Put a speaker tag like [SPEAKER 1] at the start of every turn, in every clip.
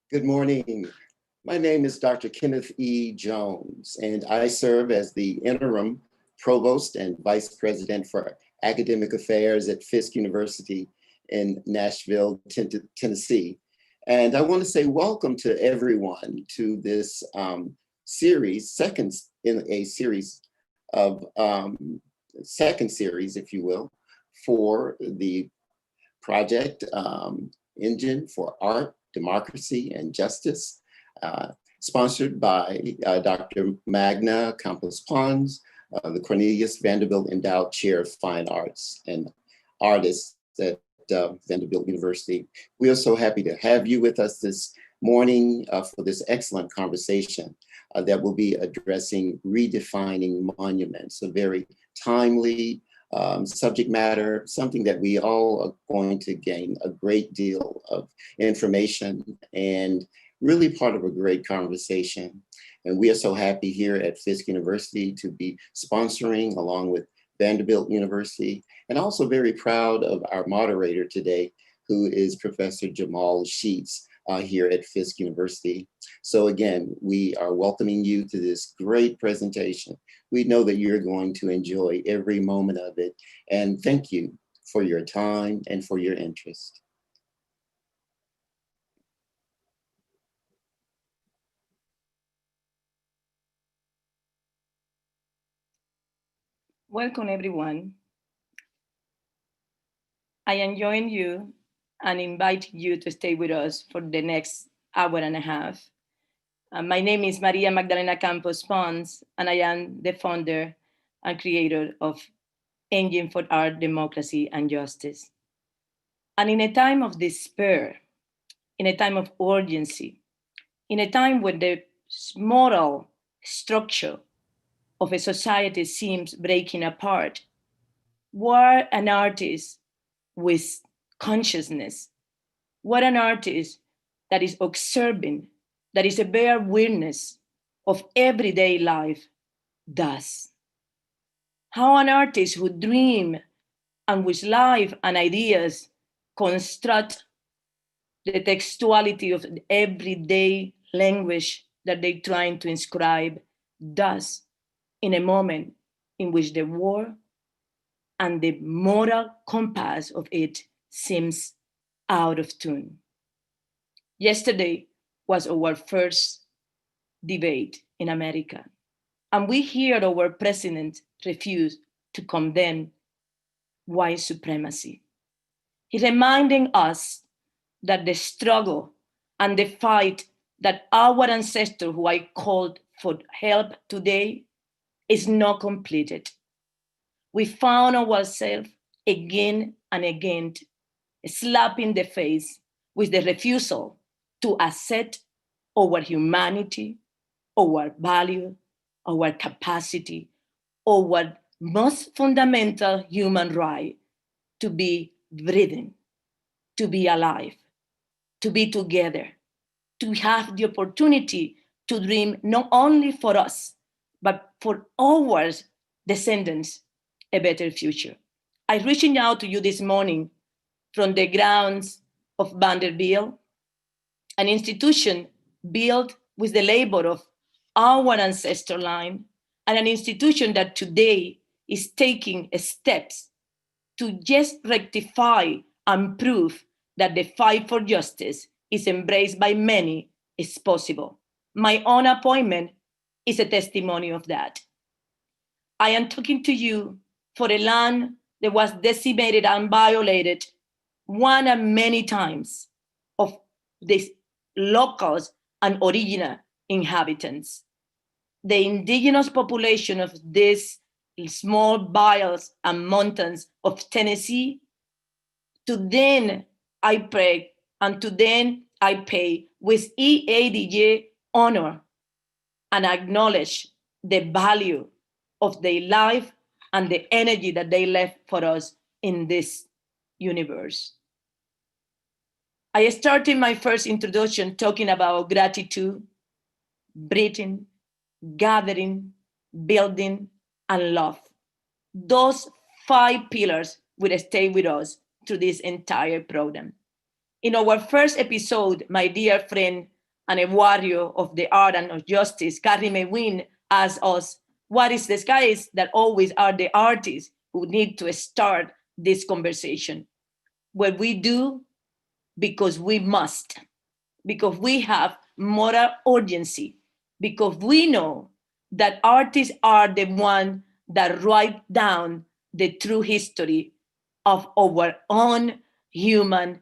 [SPEAKER 1] Good morning. My name is Dr. Kenneth E. Jones, and I serve as the interim provost and vice president for academic affairs at Fisk University in Nashville, Tennessee. And I want to say welcome to everyone to this series, second series, if you will, for the project Engine for Art, Democracy, and Justice, sponsored by Dr. Magna Campos Pons, the Cornelius Vanderbilt Endowed Chair of Fine Arts and Artists at Vanderbilt University. We are so happy to have you with us this morning for this excellent conversation that will be addressing redefining monuments, a very timely subject matter, something that we all are going to gain a great deal of information and really part of a great conversation. And we are so happy here at Fisk University to be sponsoring along with Vanderbilt University, and also very proud of our moderator today, who is Professor Jamal Sheets here at Fisk University. So again, we are welcoming you to this great presentation. We know that you're going to enjoy every moment of it. And thank you for your time and for your interest.
[SPEAKER 2] Welcome, everyone. I am joining you and inviting you to stay with us for the next hour and a half. My name is Maria Magdalena Campos Pons, and I am the founder and creator of Engine for Art, Democracy, and Justice. And in a time of despair, in a time of urgency, in a time when the moral structure of a society seems breaking apart, what an artist with consciousness, what an artist that is observing, that is a bare witness of everyday life does. How an artist who dream and with life and ideas construct the textuality of everyday language that they're trying to inscribe does in a moment in which the war and the moral compass of it seems out of tune. Yesterday, was our first debate in America. And we hear our president refuse to condemn white supremacy. He's reminding us that the struggle and the fight that our ancestors who I called for help today is not completed. We found ourselves again and again slapping the face with the refusal to accept our humanity, our value, our capacity, our most fundamental human right to be breathing, to be alive, to be together, to have the opportunity to dream not only for us, but for our descendants, a better future. I'm reaching out to you this morning from the grounds of Vanderbilt, an institution built with the labor of our ancestor line, and an institution that today is taking steps to just rectify and prove that the fight for justice is embraced by many is possible. My own appointment is a testimony of that. I am talking to you for a land that was decimated and violated one and many times of the locals and original inhabitants. The indigenous population of these small vales and mountains of Tennessee, to them I pray and to them I pay with EADJ honor and acknowledge the value of their life and the energy that they left for us in this universe. I started my first introduction talking about gratitude, breathing, gathering, building, and love. Those 5 pillars will stay with us through this entire program. In our first episode, my dear friend and a warrior of the art and of justice, Carrie McWin, asked us, what is the guys that always are the artists who need to start this conversation? Well, we do because we must, because we have moral urgency, because we know that artists are the ones that write down the true history of our own human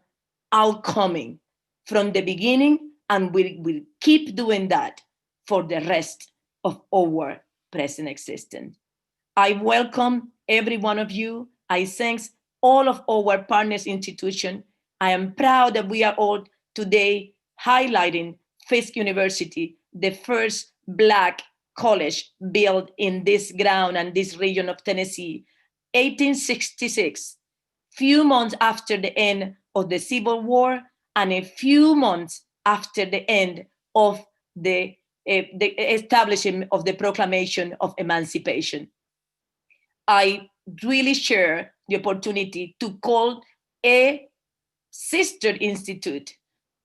[SPEAKER 2] outcoming from the beginning, and we will keep doing that for the rest of our present existence. I welcome every one of you. I thank all of our partners institutions. I am proud that we are all today highlighting Fisk University, the first Black college built in this ground and this region of Tennessee, 1866, few months after the end of the Civil War and a few months after the end of the establishment of the Proclamation of Emancipation. I really share the opportunity to call a sister institute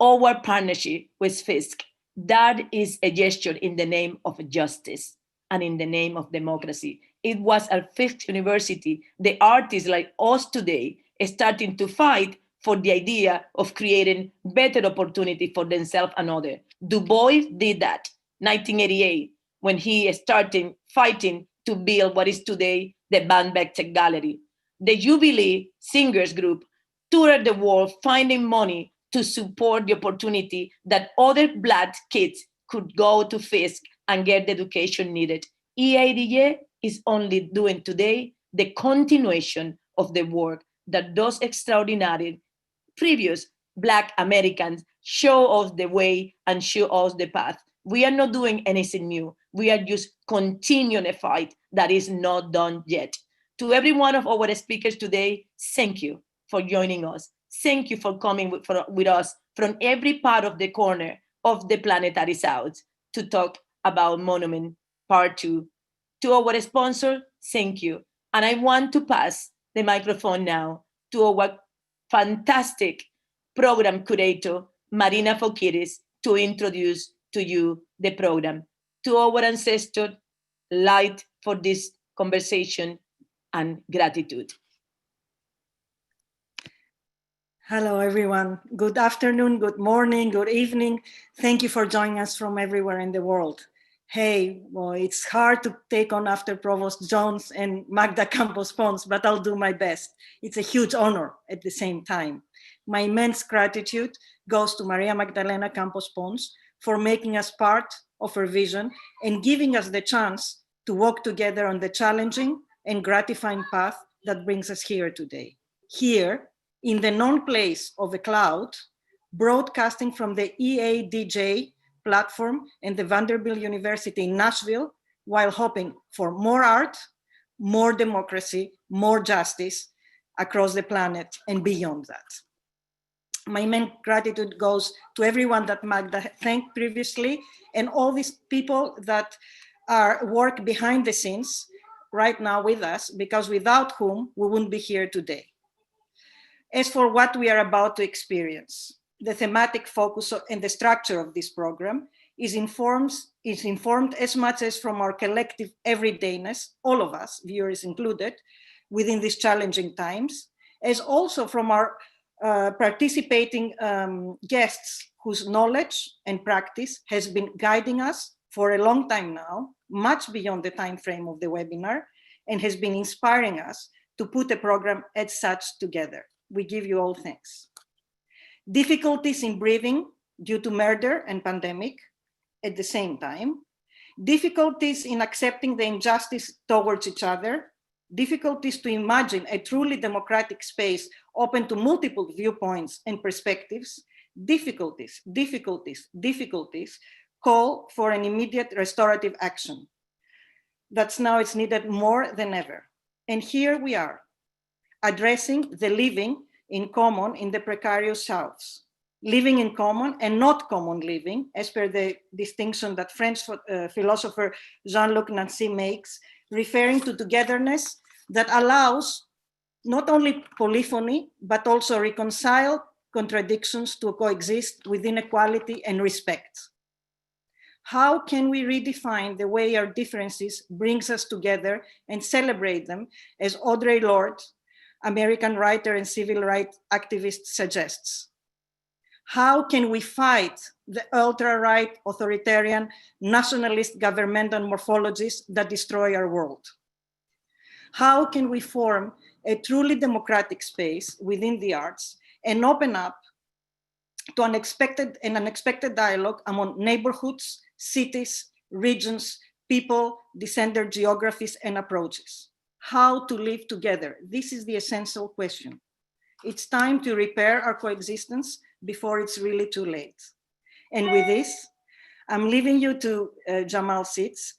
[SPEAKER 2] our partnership with Fisk. That is a gesture in the name of justice and in the name of democracy. It was at Fisk University, the artists like us today starting to fight for the idea of creating better opportunity for themselves and others. Du Bois did that, 1988, when he started fighting to build what is today the Van Beck Gallery. The Jubilee Singers Group toured the world finding money to support the opportunity that other Black kids could go to Fisk and get the education needed. EADJ is only doing today the continuation of the work that those extraordinary previous Black Americans show us the way and show us the path. We are not doing anything new. We are just continuing a fight that is not done yet. To every one of our speakers today, thank you for joining us. Thank you for coming with us from every part of the corner of the planetary South to talk about Monument Part 2. To our sponsor, thank you. And I want to pass the microphone now to our fantastic program curator, Marina Fokiris, to introduce to you the program. To our ancestors, light for this conversation and gratitude.
[SPEAKER 3] Hello, everyone. Good afternoon, good morning, good evening. Thank you for joining us from everywhere in the world. Hey, well, it's hard to take on after Provost Jones and Magda Campos Pons, but I'll do my best. It's a huge honor at the same time. My immense gratitude goes to Maria Magdalena Campos Pons for making us part of her vision and giving us the chance to walk together on the challenging and gratifying path that brings us here today. Here, in the known place of a cloud, broadcasting from the EADJ platform and the Vanderbilt University in Nashville, while hoping for more art, more democracy, more justice across the planet and beyond that. My main gratitude goes to everyone that Magda thanked previously and all these people that are work behind the scenes right now with us, because without whom we wouldn't be here today. As for what we are about to experience, the thematic focus and the structure of this program is informed as much as from our collective everydayness, all of us, viewers included, within these challenging times, as also from our participating guests whose knowledge and practice has been guiding us for a long time now, much beyond the time frame of the webinar, and has been inspiring us to put a program as such together. We give you all thanks. Difficulties in breathing due to murder and pandemic at the same time, difficulties in accepting the injustice towards each other, difficulties to imagine a truly democratic space open to multiple viewpoints and perspectives, difficulties call for an immediate restorative action. That's now it's needed more than ever. And here we are, addressing the living in common in the precarious Souths. Living in common and not common living, as per the distinction that French philosopher Jean-Luc Nancy makes, referring to togetherness that allows not only polyphony, but also reconcile contradictions to coexist with inequality and respect. How can we redefine the way our differences brings us together and celebrate them, as Audre Lorde, American writer and civil rights activist, suggests? How can we fight the ultra-right, authoritarian, nationalist governmental morphologies that destroy our world? How can we form a truly democratic space within the arts and open up to an unexpected dialogue among neighborhoods, cities, regions, people, descended geographies and approaches? How to live together? This is the essential question. It's time to repair our coexistence before it's really too late. And with this, I'm leaving you to Jamal Sitz,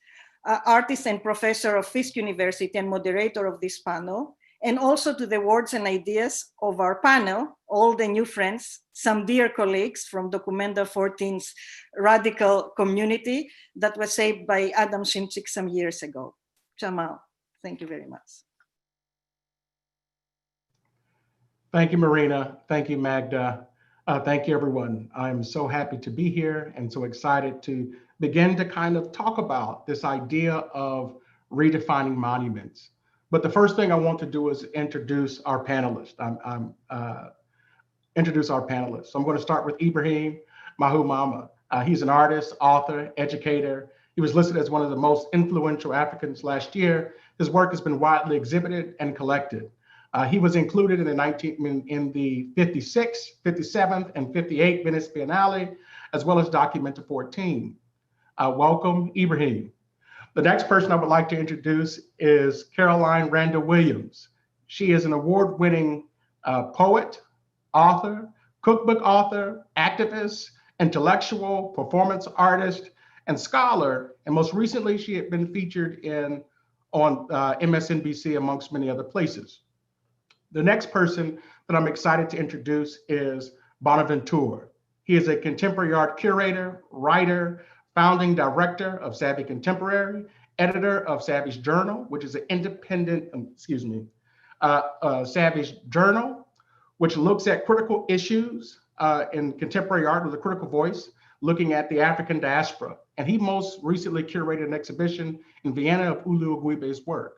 [SPEAKER 3] artist and professor of Fisk University and moderator of this panel, and also to the words and ideas of our panel, all the new friends, some dear colleagues from Documenta 14's radical community that was saved by Adam Shimczyk some years ago. Jamal, thank you very much.
[SPEAKER 4] Thank you, Marina. Thank you, Magda. Thank you, everyone. I'm so happy to be here and so excited to begin to kind of talk about this idea of redefining monuments. But the first thing I want to do is introduce our panelists. So I'm going to start with Ibrahim Mahuma. He's an artist, author, educator. He was listed as one of the most influential Africans last year. His work has been widely exhibited and collected. He was included in the 56th, 57th, and 58th Venice Biennale, as well as Documenta 14. Welcome, Ibrahim. The next person I would like to introduce is Caroline Randall Williams. She is an award-winning poet, author, cookbook author, activist, intellectual, performance artist, and scholar. And most recently, she had been featured on MSNBC, amongst many other places. The next person that I'm excited to introduce is Bonaventure. He is a contemporary art curator, writer, founding director of Savvy Contemporary, editor of Savvy's Journal, which is an independent, Savvy's Journal, which looks at critical issues in contemporary art with a critical voice, looking at the African diaspora. And he most recently curated an exhibition in Vienna of Ulu Ogwebe's work.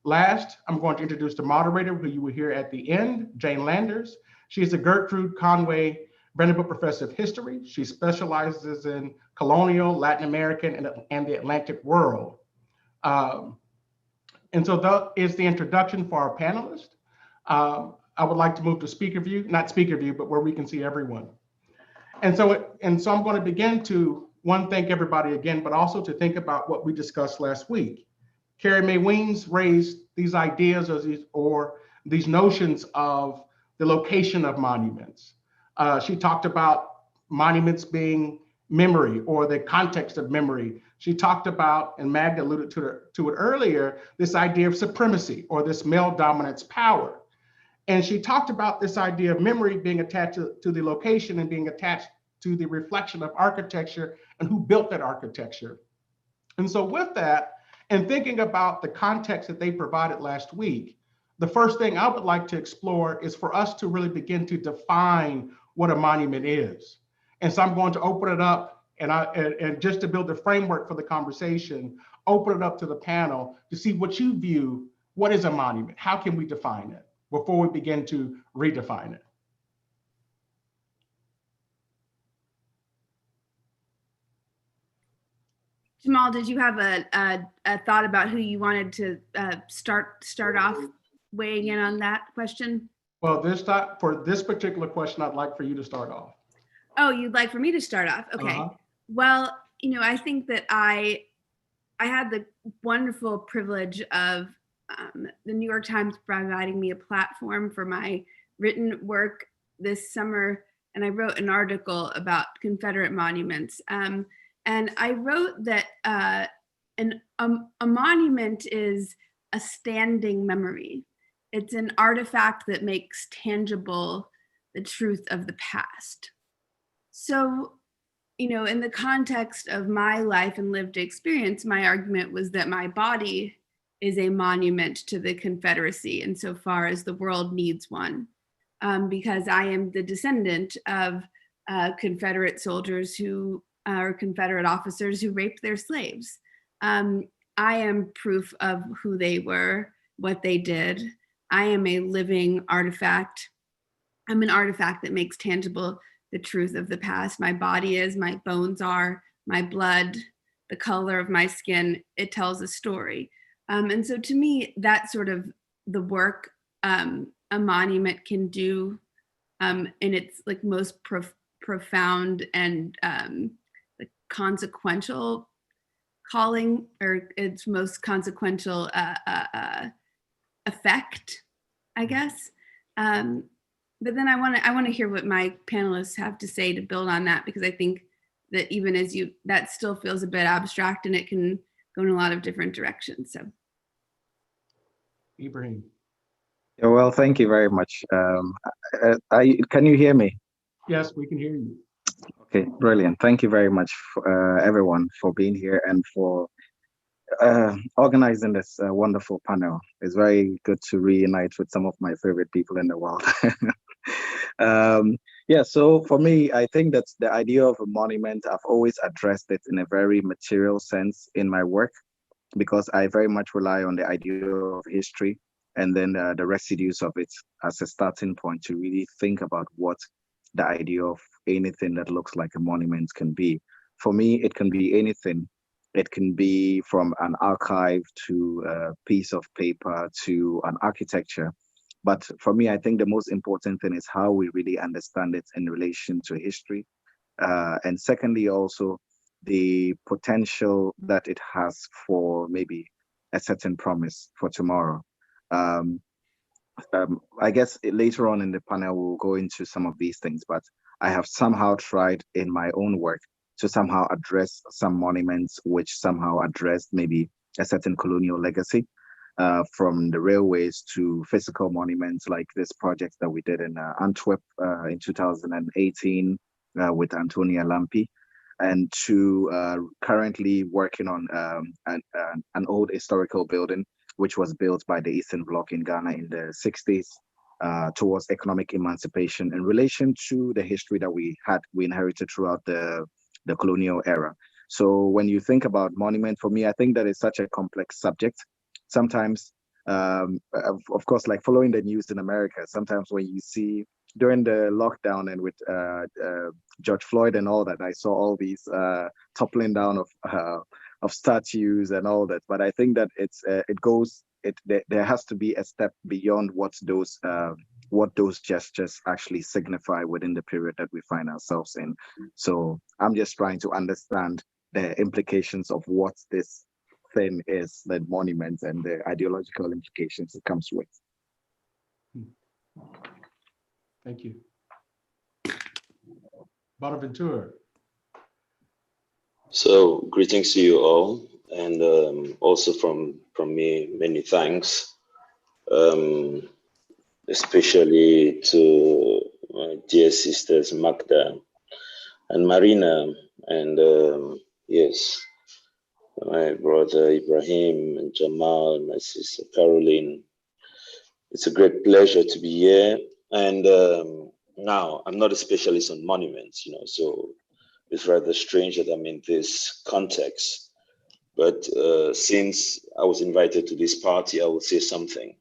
[SPEAKER 4] Last, I'm going to introduce the moderator, who you will hear at the end, Jane Landers. She is a Gertrude Conway Vanderbilt Professor of History. She specializes in colonial, Latin American, and the Atlantic world. And so that is the introduction for our panelists. I would like to move to speaker view, not speaker view, but where we can see everyone. And so I'm going to begin to, one, thank everybody again, but also to think about what we discussed last week. Carrie Mae Weems raised these ideas or these notions of the location of monuments. She talked about monuments being memory or the context of memory. She talked about, and Magda alluded to it earlier, this idea of supremacy or this male dominance power. And she talked about this idea of memory being attached to the location and being attached to the reflection of architecture and who built that architecture. And so with that, and thinking about the context that they provided last week, the first thing I would like to explore is for us to really begin to define what a monument is. And so I'm going to open it up and just to build a framework for the conversation, open it up to the panel to see what you view, what is a monument? How can we define it before we begin to redefine it?
[SPEAKER 5] Jamal, did you have a thought about who you wanted to start off weighing in on that question?
[SPEAKER 4] Well, for this particular question, I'd like for you to start off.
[SPEAKER 5] Oh, you'd like for me to start off? Okay. Well, I think that I had the wonderful privilege of the New York Times providing me a platform for my written work this summer, and I wrote an article about Confederate monuments. And I wrote that a monument is a standing memory. It's an artifact that makes tangible the truth of the past. So, in the context of my life and lived experience, my argument was that my body is a monument to the Confederacy insofar as the world needs one, because I am the descendant of Confederate soldiers or Confederate officers who raped their slaves. I am proof of who they were, what they did. I am a living artifact. I'm an artifact that makes tangible the truth of the past. My body is, my bones are, my blood, the color of my skin, it tells a story. And so to me, that's sort of the work a monument can do in its like most profound and consequential calling, or its most consequential effect, I guess. But then I want to hear what my panelists have to say to build on that, because I think that even as that still feels a bit abstract and it can go in a lot of different directions. So,
[SPEAKER 4] Ibrahim.
[SPEAKER 6] Yeah, well, thank you very much. Can you hear me?
[SPEAKER 4] Yes, we can hear you.
[SPEAKER 6] Okay, brilliant. Thank you very much, everyone, for being here and for organizing this wonderful panel. It's very good to reunite with some of my favorite people in the world. Yeah, so for me, I think that's the idea of a monument. I've always addressed it in a very material sense in my work, because I very much rely on the idea of history and then the residues of it as a starting point to really think about what the idea of anything that looks like a monument can be. For me, it can be anything. It can be from an archive to a piece of paper to an architecture. But for me, I think the most important thing is how we really understand it in relation to history. And secondly, also the potential that it has for maybe a certain promise for tomorrow. I guess later on in the panel, we'll go into some of these things, but I have somehow tried in my own work to somehow address some monuments which somehow addressed maybe a certain colonial legacy, from the railways to physical monuments like this project that we did in Antwerp in 2018 with Antonia Lampi, and to currently working on an old historical building which was built by the Eastern Bloc in Ghana in the 60s towards economic emancipation in relation to the history that we inherited throughout the colonial era. So when you think about monument, for me, I think that is such a complex subject. Sometimes, of course, like following the news in America, sometimes when you see during the lockdown and with George Floyd and all that, I saw all these toppling down of statues and all that. But I think that there has to be a step beyond what those gestures actually signify within the period that we find ourselves in. So I'm just trying to understand the implications of what this thing is, the monument, and the ideological implications it comes with.
[SPEAKER 4] Thank you. Bonaventure.
[SPEAKER 7] So greetings to you all, and also from me, many thanks, especially to my dear sisters Magda and Marina, and yes, my brother Ibrahim and Jamal, my sister Caroline. It's a great pleasure to be here. And now I'm not a specialist on monuments, so it's rather strange that I'm in this context. But since I was invited to this party, I will say something.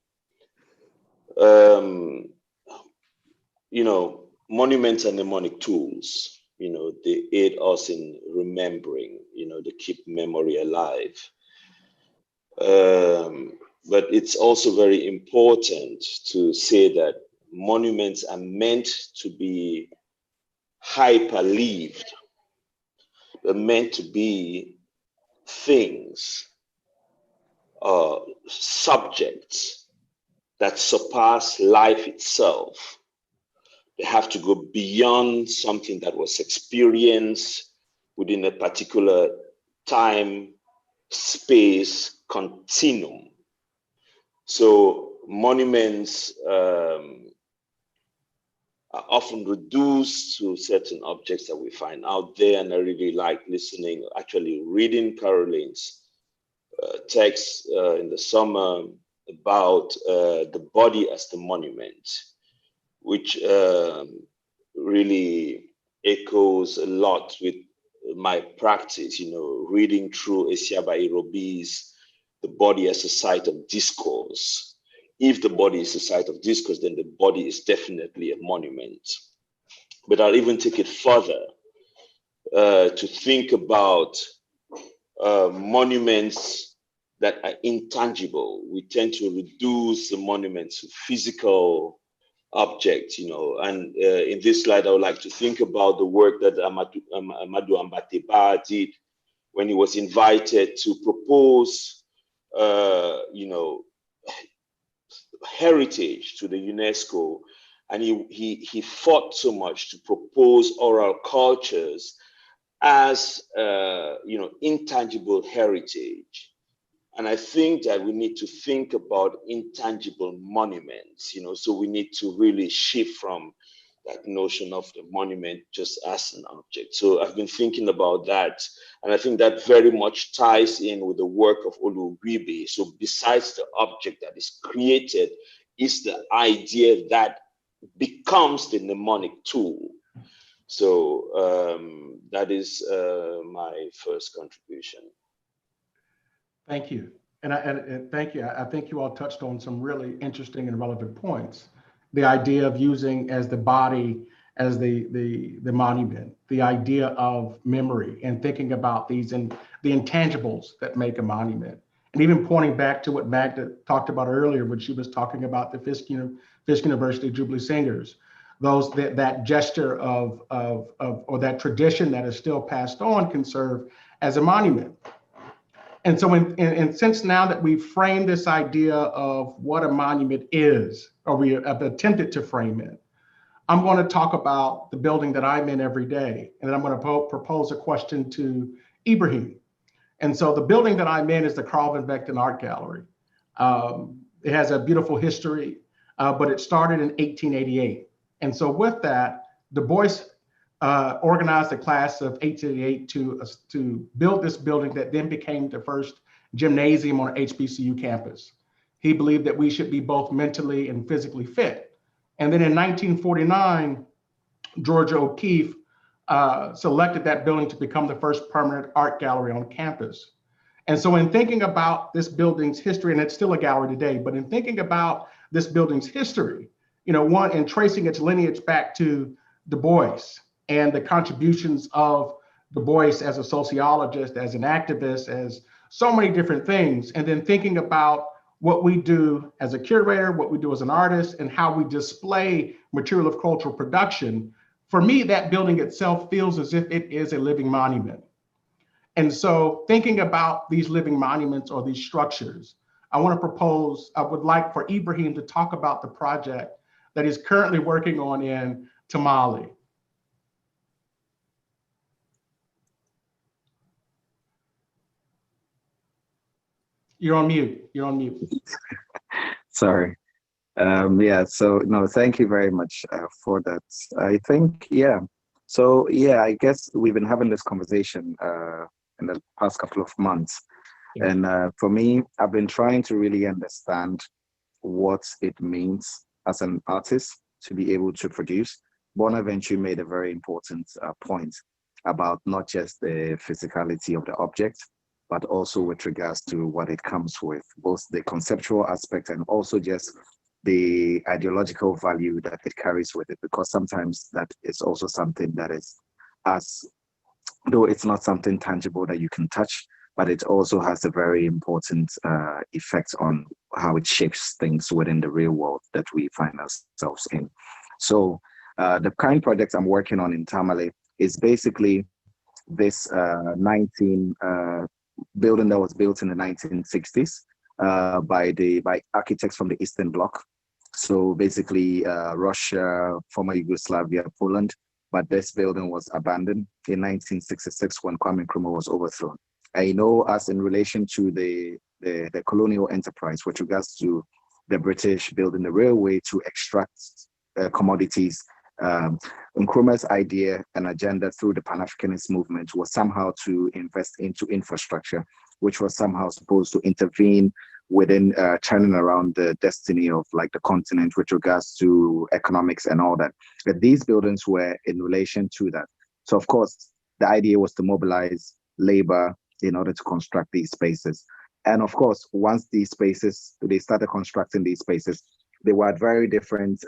[SPEAKER 7] Monuments are mnemonic tools. They aid us in remembering, they keep memory alive. But it's also very important to say that monuments are meant to be hyper-lived. They're meant to be things, subjects that surpass life itself. They have to go beyond something that was experienced within a particular time, space, continuum. So monuments are often reduced to certain objects that we find out there, and I really like actually reading Caroline's text in the summer about the body as the monument, which really echoes a lot with my practice, reading through Esiaba Irobi's The Body as a Site of Discourse. If the body is a site of discourse, then the body is definitely a monument. But I'll even take it further to think about monuments that are intangible. We tend to reduce the monuments to physical objects, and in this slide, I would like to think about the work that Amadou Ambateba did when he was invited to propose, heritage to the UNESCO, and he fought so much to propose oral cultures as intangible heritage. And I think that we need to think about intangible monuments, so we need to really shift from that notion of the monument just as an object. So I've been thinking about that, and I think that very much ties in with the work of Oluwibe. So besides the object that is created, is the idea that becomes the mnemonic tool. So that is my first contribution.
[SPEAKER 4] Thank you. And thank you. I think you all touched on some really interesting and relevant points. The idea of using as the body as the monument, the idea of memory, and thinking about these and the intangibles that make a monument. And even pointing back to what Magda talked about earlier when she was talking about the Fisk University Jubilee Singers, that gesture of or that tradition that is still passed on can serve as a monument. And so and since now that we've framed this idea of what a monument is, or we have attempted to frame it, I'm going to talk about the building that I'm in every day. And then I'm going to propose a question to Ibrahim. And so the building that I'm in is the Carl Van Vechten Art Gallery. It has a beautiful history, but it started in 1888. And so with that, Du Bois organized a class of 1888 to build this building that then became the first gymnasium on HBCU campus. He believed that we should be both mentally and physically fit. And then in 1949, Georgia O'Keeffe selected that building to become the first permanent art gallery on campus. And so in thinking about this building's history, and it's still a gallery today, but in thinking about this building's history, one, and tracing its lineage back to Du Bois and the contributions of Du Bois as a sociologist, as an activist, as so many different things. And then thinking about what we do as a curator, what we do as an artist, and how we display material of cultural production. For me, that building itself feels as if it is a living monument. And so thinking about these living monuments or these structures, I would like for Ibrahim to talk about the project that he's currently working on in Tamale. You're on mute. You're on mute.
[SPEAKER 6] Sorry. Yeah, so no, thank you very much for that. I think, yeah. So yeah, I guess we've been having this conversation in the past couple of months. Yeah. And for me, I've been trying to really understand what it means as an artist to be able to produce. Bonaventure made a very important point about not just the physicality of the object, but also with regards to what it comes with, both the conceptual aspect and also just the ideological value that it carries with it, because sometimes that is also something that is, as though it's not something tangible that you can touch, but it also has a very important effect on how it shapes things within the real world that we find ourselves in. So the kind project I'm working on in Tamale is basically this building that was built in the 1960s by architects from the Eastern Bloc. So basically Russia, former Yugoslavia, Poland, but this building was abandoned in 1966 when Kwame Nkrumah was overthrown. I know, as in relation to the colonial enterprise with regards to the British building the railway to extract commodities, Nkrumah's idea and agenda through the Pan-Africanist movement was somehow to invest into infrastructure, which was somehow supposed to intervene within turning around the destiny of like the continent with regards to economics and all that. But these buildings were in relation to that. So of course, the idea was to mobilize labor in order to construct these spaces. And of course, once these spaces, they started constructing these spaces, they were at very different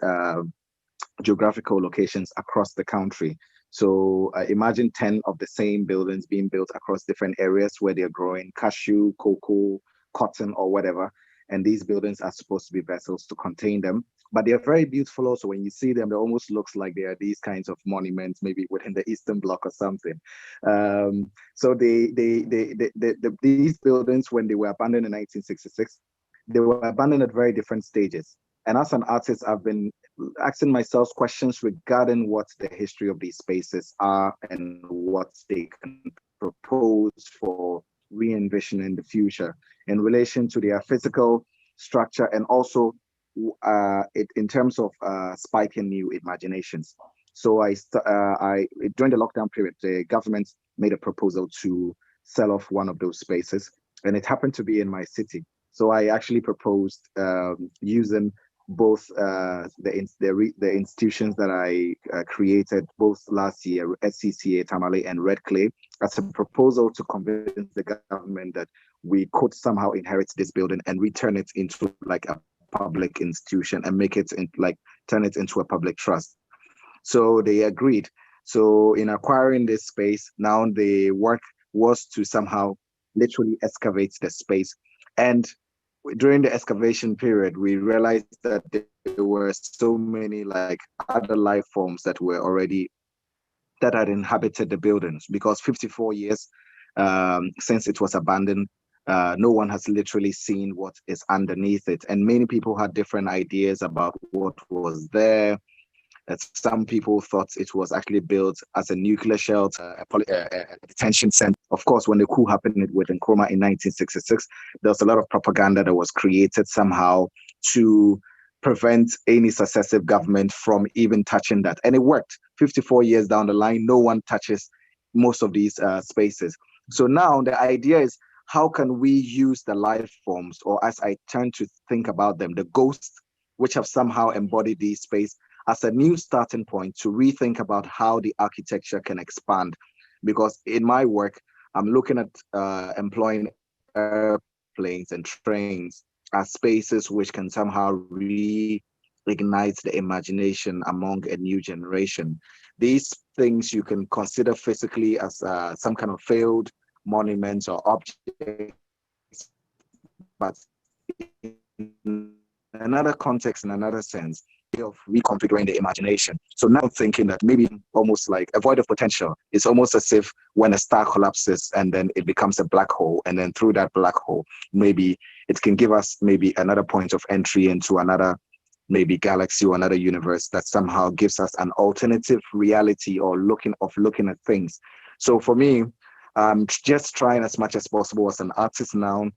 [SPEAKER 6] geographical locations across the country. So imagine 10 of the same buildings being built across different areas where they're growing cashew, cocoa, cotton, or whatever. And these buildings are supposed to be vessels to contain them. But they're very beautiful also. When you see them, it almost looks like they are these kinds of monuments, maybe within the Eastern Bloc or something. So these buildings, when they were abandoned in 1966, they were abandoned at very different stages. And as an artist, I've been asking myself questions regarding what the history of these spaces are and what they can propose for re-envisioning the future in relation to their physical structure and also in terms of spiking new imaginations. So during the lockdown period, the government made a proposal to sell off one of those spaces, and it happened to be in my city. So I actually proposed using both the institutions that I created both last year, SCCA, Tamale, and Red Clay, as a proposal to convince the government that we could somehow inherit this building and return it into like a public institution and make it turn it into a public trust. So they agreed. So in acquiring this space, now the work was to somehow literally excavate the space. And during the excavation period, we realized that there were so many like other life forms that had inhabited the buildings, because 54 years since it was abandoned, no one has literally seen what is underneath it. And many people had different ideas about what was there. Some people thought it was actually built as a nuclear shelter, a detention center. Of course, when the coup happened with Nkrumah in 1966, there was a lot of propaganda that was created somehow to prevent any successive government from even touching that. And it worked. 54 years down the line, no one touches most of these spaces. So now the idea is, how can we use the life forms, or as I turn to think about them, the ghosts, which have somehow embodied these spaces, as a new starting point to rethink about how the architecture can expand. Because in my work, I'm looking at employing airplanes and trains as spaces which can somehow ignites the imagination among a new generation. These things you can consider physically as some kind of failed monuments or objects, but in another context, in another sense, of reconfiguring the imagination. So now thinking that maybe almost like a void of potential. It's almost as if when a star collapses and then it becomes a black hole, and then through that black hole, maybe it can give us maybe another point of entry into another maybe galaxy or another universe that somehow gives us an alternative reality or looking at things. So for me, I'm just trying as much as possible as an artist now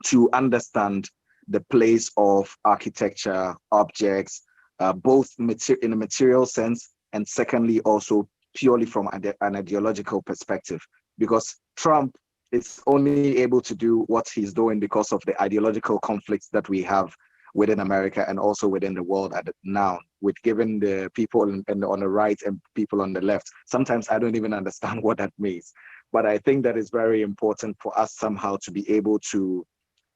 [SPEAKER 6] to understand the place of architecture, objects, both in a material sense, and secondly, also purely from an ideological perspective. Because Trump is only able to do what he's doing because of the ideological conflicts that we have within America and also within the world at now, with given the people on the right and people on the left. Sometimes I don't even understand what that means. But I think that is very important for us somehow to be able to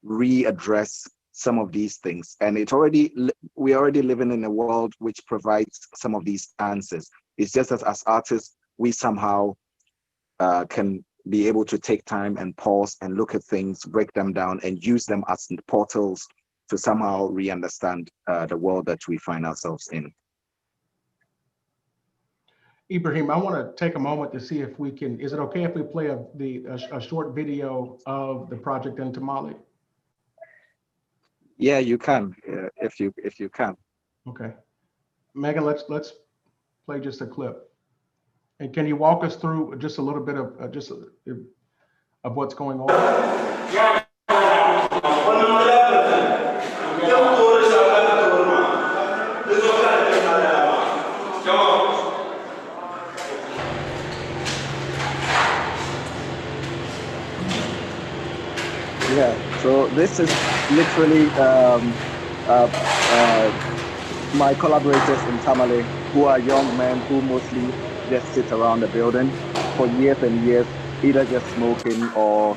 [SPEAKER 6] readdress some of these things. And we're already living in a world which provides some of these answers. It's just that as artists, we somehow can be able to take time and pause and look at things, break them down, and use them as portals to somehow re-understand the world that we find ourselves in.
[SPEAKER 4] Ibrahim, I want to take a moment to see if we can, is it okay if we play a short video of the project in Tamale?
[SPEAKER 6] Yeah, you can, if you can.
[SPEAKER 4] Okay. Megan, let's play just a clip. And can you walk us through just a little bit of what's going on?
[SPEAKER 6] Yeah, so this is literally my collaborators in Tamale, who are young men who mostly just sit around the building for years and years, either just smoking or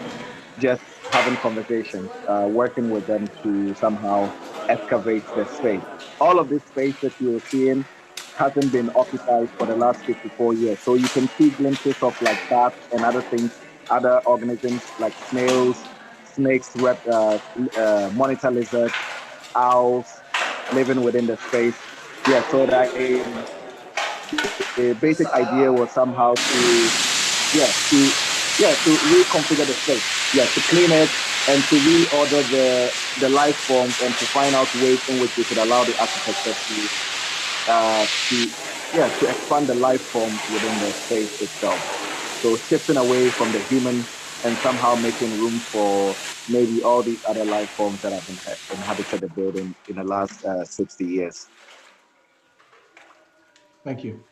[SPEAKER 6] just having conversations, working with them to somehow excavate the space. All of this space that you're seeing hasn't been occupied for the last 54 years. So you can see glimpses of like bats and other things, other organisms like snails, snakes, monitor lizards, owls living within the space. Yeah, so the basic idea was somehow to reconfigure the space, to clean it and to reorder the life forms and to find out ways in which we could allow the architecture to expand the life forms within the space itself. So shifting away from the human and somehow making room for maybe all these other life forms that have inhabited the building in the last 60 years.
[SPEAKER 4] Thank you.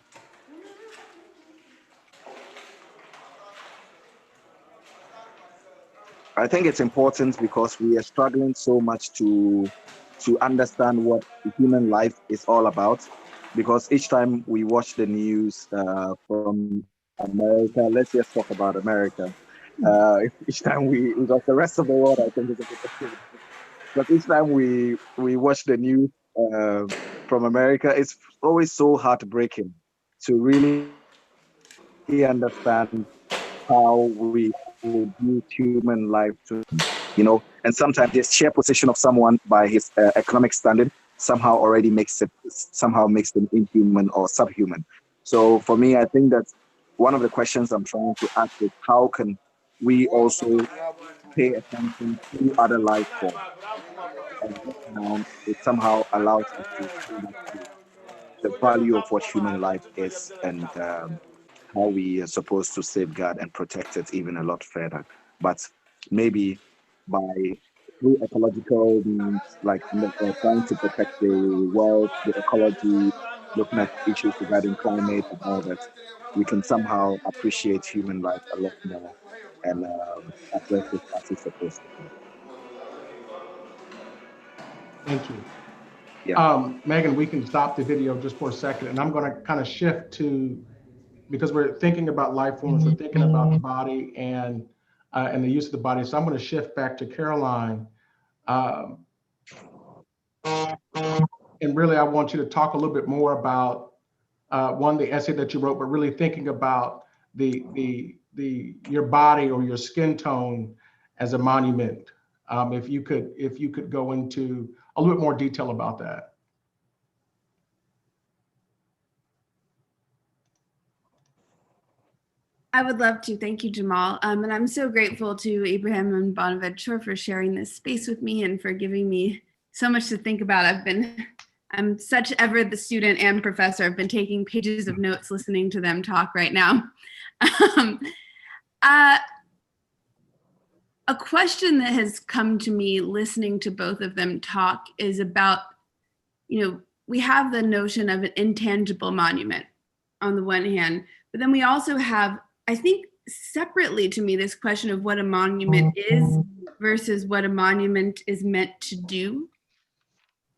[SPEAKER 6] I think it's important because we are struggling so much to understand what human life is all about. Because each time we watch the news from America, let's just talk about America. Each time because the rest of the world, I think, is a bit different. But each time we watch the news from America, it's always so heartbreaking to really understand how we view human life to, and sometimes the sheer position of someone by his economic standing somehow makes them inhuman or subhuman. So for me, I think that one of the questions I'm trying to ask is how can we also pay attention to other life forms? And now it somehow allows us to see the value of what human life is and how we are supposed to safeguard and protect it even a lot further. But maybe through ecological means, like trying to protect the world, the ecology, looking at issues regarding climate and all that, we can somehow appreciate human life a lot more and address it as it's supposed to be.
[SPEAKER 4] Thank you.
[SPEAKER 6] Yeah.
[SPEAKER 4] Megan, we can stop the video just for a second, and I'm going to kind of shift to, because we're thinking about life forms, we're thinking about the body and the use of the body. So I'm going to shift back to Caroline. And really, I want you to talk a little bit more about the essay that you wrote, but really thinking about your body or your skin tone as a monument. If you could go into a little bit more detail about that.
[SPEAKER 5] I would love to. Thank you, Jamal. And I'm so grateful to Ibrahim and Bonaventure for sharing this space with me and for giving me so much to think about. I'm such ever the student and professor. I've been taking pages of notes listening to them talk right now. A question that has come to me listening to both of them talk is about, we have the notion of an intangible monument on the one hand, but then we also have, I think separately to me, this question of what a monument is versus what a monument is meant to do,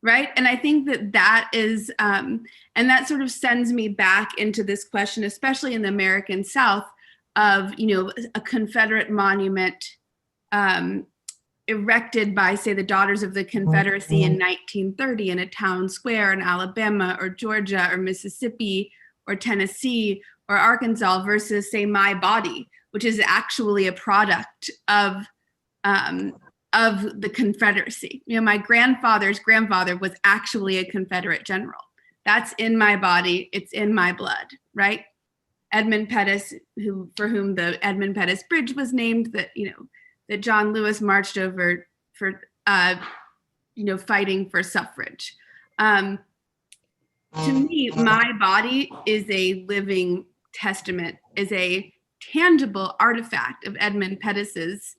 [SPEAKER 5] right? And I think that is, and that sort of sends me back into this question, especially in the American South, of, a Confederate monument erected by, say, the Daughters of the Confederacy in 1930 in a town square in Alabama or Georgia or Mississippi or Tennessee or Arkansas versus, say, my body, which is actually a product of the Confederacy. My grandfather's grandfather was actually a Confederate general. That's in my body. It's in my blood, right? Edmund Pettus, for whom the Edmund Pettus Bridge was named, that John Lewis marched over for, fighting for suffrage. To me, my body is a living testament, is a tangible artifact of Edmund Pettus's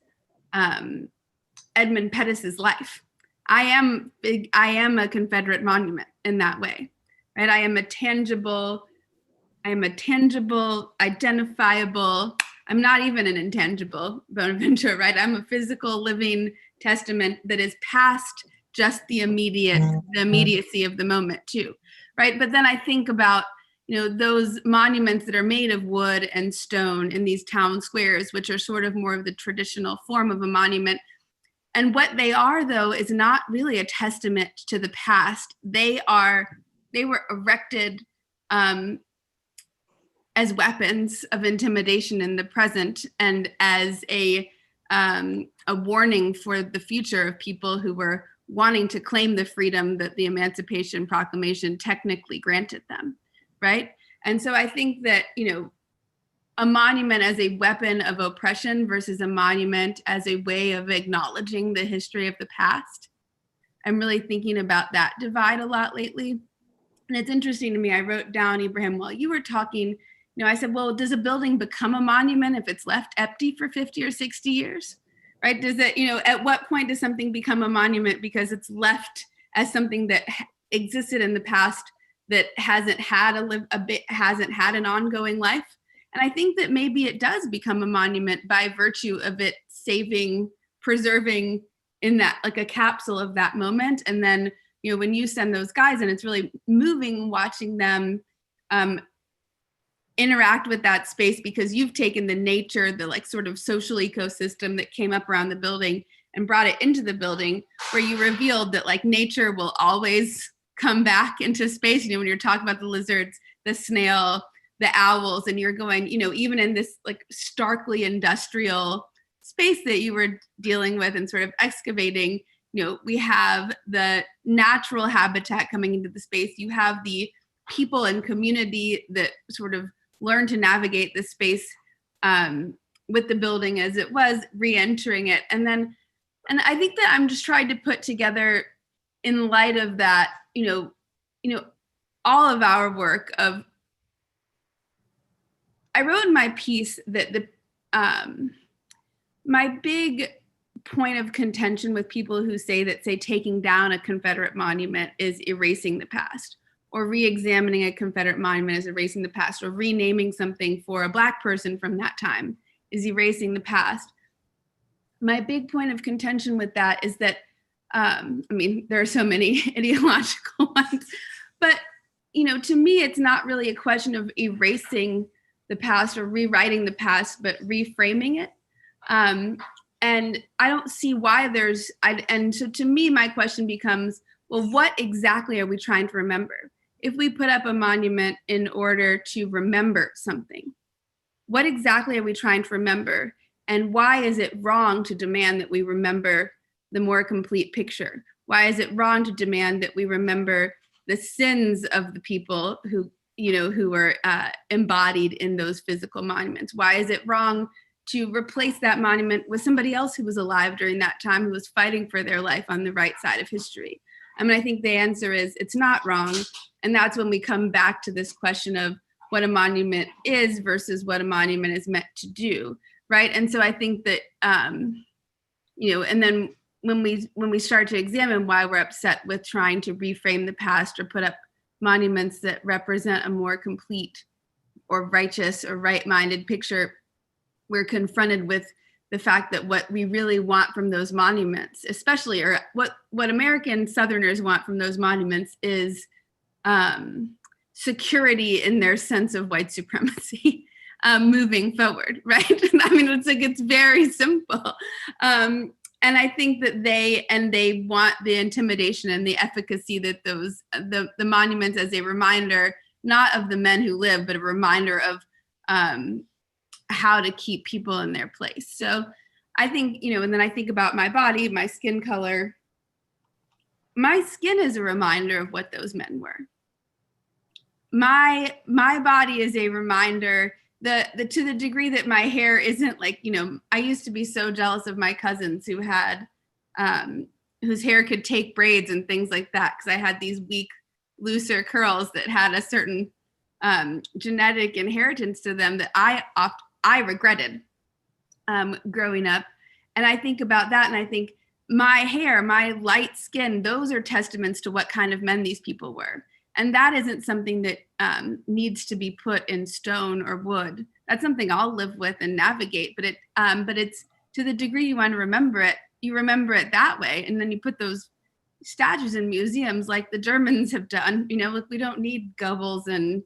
[SPEAKER 5] life. I am a Confederate monument in that way, right? I am a tangible, identifiable. I'm not even an intangible, Bonaventure, right? I'm a physical, living testament that is past just the immediacy of the moment too, right? But then I think about, those monuments that are made of wood and stone in these town squares, which are sort of more of the traditional form of a monument. And what they are, though, is not really a testament to the past. They were erected as weapons of intimidation in the present and as a warning for the future of people who were wanting to claim the freedom that the Emancipation Proclamation technically granted them, right? And so I think that, a monument as a weapon of oppression versus a monument as a way of acknowledging the history of the past. I'm really thinking about that divide a lot lately. And it's interesting to me, I wrote down, Ibrahim, while you were talking, I said, well, does a building become a monument if it's left empty for 50 or 60 years, right? Does it, at what point does something become a monument because it's left as something that existed in the past that hasn't had an ongoing life? And I think that maybe it does become a monument by virtue of it preserving in that, like a capsule of that moment. And then, when you send those guys, and it's really moving watching them interact with that space, because you've taken the nature, the like sort of social ecosystem that came up around the building and brought it into the building, where you revealed that like nature will always come back into space. When you're talking about the lizards, the snail, the owls, and you're going, even in this like starkly industrial space that you were dealing with and sort of excavating, we have the natural habitat coming into the space. You have the people and community that sort of learn to navigate the space with the building as it was, re-entering it. And I think that I'm just trying to put together, in light of that, all of our work of, I wrote in my piece that my big point of contention with people who say taking down a Confederate monument is erasing the past, or re-examining a Confederate monument is erasing the past, or renaming something for a Black person from that time is erasing the past. My big point of contention with that is that, there are so many ideological ones, but, to me, it's not really a question of erasing the past or rewriting the past, but reframing it. And I don't see why and so to me, my question becomes, well, what exactly are we trying to remember? If we put up a monument in order to remember something, what exactly are we trying to remember? And why is it wrong to demand that we remember the more complete picture? Why is it wrong to demand that we remember the sins of the people who were embodied in those physical monuments? Why is it wrong to replace that monument with somebody else who was alive during that time, who was fighting for their life on the right side of history? I mean, I think the answer is it's not wrong. And that's when we come back to this question of what a monument is versus what a monument is meant to do, right? And so I think that, and then when we start to examine why we're upset with trying to reframe the past or put up monuments that represent a more complete or righteous or right-minded picture, we're confronted with the fact that what we really want from those monuments, especially, or what American Southerners want from those monuments is security in their sense of white supremacy moving forward, right? I mean, it's very simple. And I think that they want the intimidation and the efficacy that the monuments as a reminder, not of the men who live, but a reminder of how to keep people in their place. So I think, and then I think about my body, my skin color. My skin is a reminder of what those men were. My body is a reminder that to the degree that my hair isn't like, I used to be so jealous of my cousins who had, whose hair could take braids and things like that, because I had these weak, looser curls that had a certain genetic inheritance to them that I regretted growing up. And I think about that, and I think my hair, my light skin, those are testaments to what kind of men these people were. And that isn't something that needs to be put in stone or wood. That's something I'll live with and navigate. But it's to the degree you want to remember it, you remember it that way. And then you put those statues in museums like the Germans have done. We don't need Goebbels and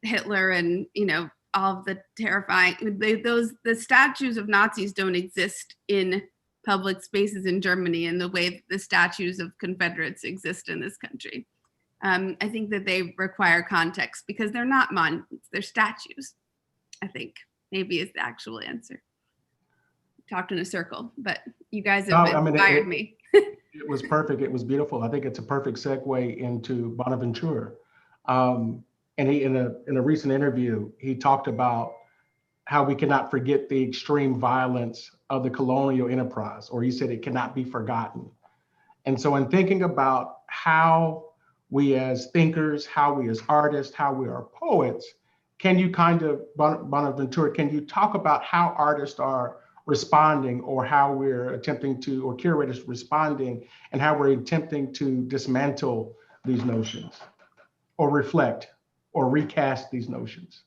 [SPEAKER 5] Hitler and all of the terrifying. The statues of Nazis don't exist in public spaces in Germany in the way that the statues of Confederates exist in this country. I think that they require context because they're not monuments, they're statues, I think maybe is the actual answer. Talked in a circle, but you guys have inspired me.
[SPEAKER 4] It was perfect. It was beautiful. I think it's a perfect segue into Bonaventure. And he, in a recent interview, he talked about how we cannot forget the extreme violence of the colonial enterprise, or he said it cannot be forgotten. And so in thinking about how we as thinkers, how we as artists, how we are poets, can you Bonaventure, can you talk about how artists are responding, or how we're attempting to, or curators responding, and how we're attempting to dismantle these notions, or reflect, or recast these notions?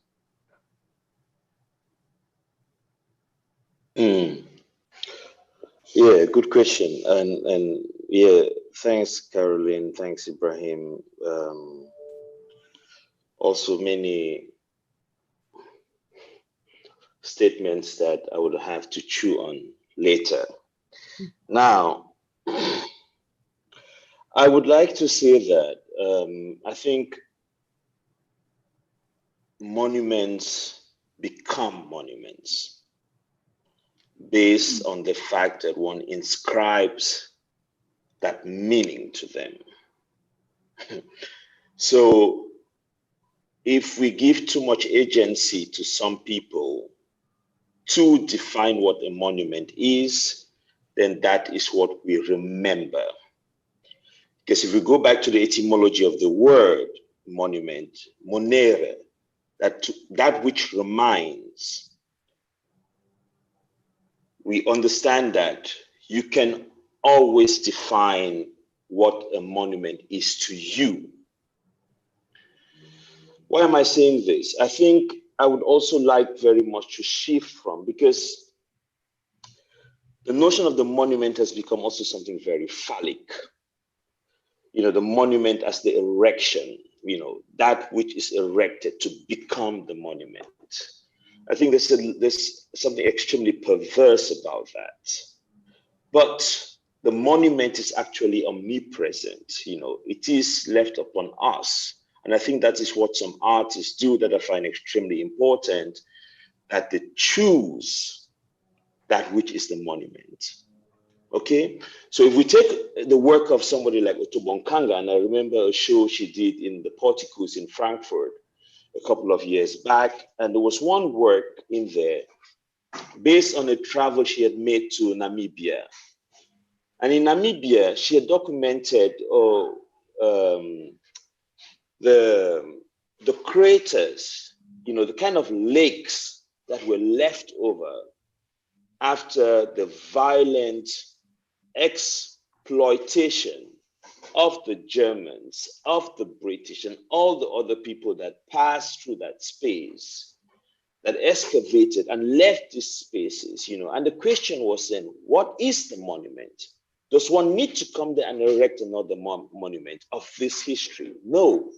[SPEAKER 7] Yeah, good question. And yeah, thanks, Caroline. Thanks, Ibrahim. Also, many statements that I would have to chew on later. Now, I would like to say that I think monuments become monuments based on the fact that one inscribes that meaning to them. So if we give too much agency to some people to define what a monument is, then that is what we remember. Because if we go back to the etymology of the word monument, monere, that which reminds, we understand that you can always define what a monument is to you. Why am I saying this? I think I would also like very much to shift from, because the notion of the monument has become also something very phallic. The monument as the erection, that which is erected to become the monument. I think there's something extremely perverse about that. But the monument is actually omnipresent. You know, it is left upon us. And I think that is what some artists do that I find extremely important, that they choose that which is the monument. Okay, so if we take the work of somebody like Otobonkanga, and I remember a show she did in the Porticus in Frankfurt a couple of years back, and there was one work in there based on a travel she had made to Namibia. And in Namibia, she had documented the craters, you know, the kind of lakes that were left over after the violent exploitation of the Germans, of the British, and all the other people that passed through that space, that excavated and left these spaces, you know. And the question was then, what is the monument? Does one need to come there and erect another monument of this history? No,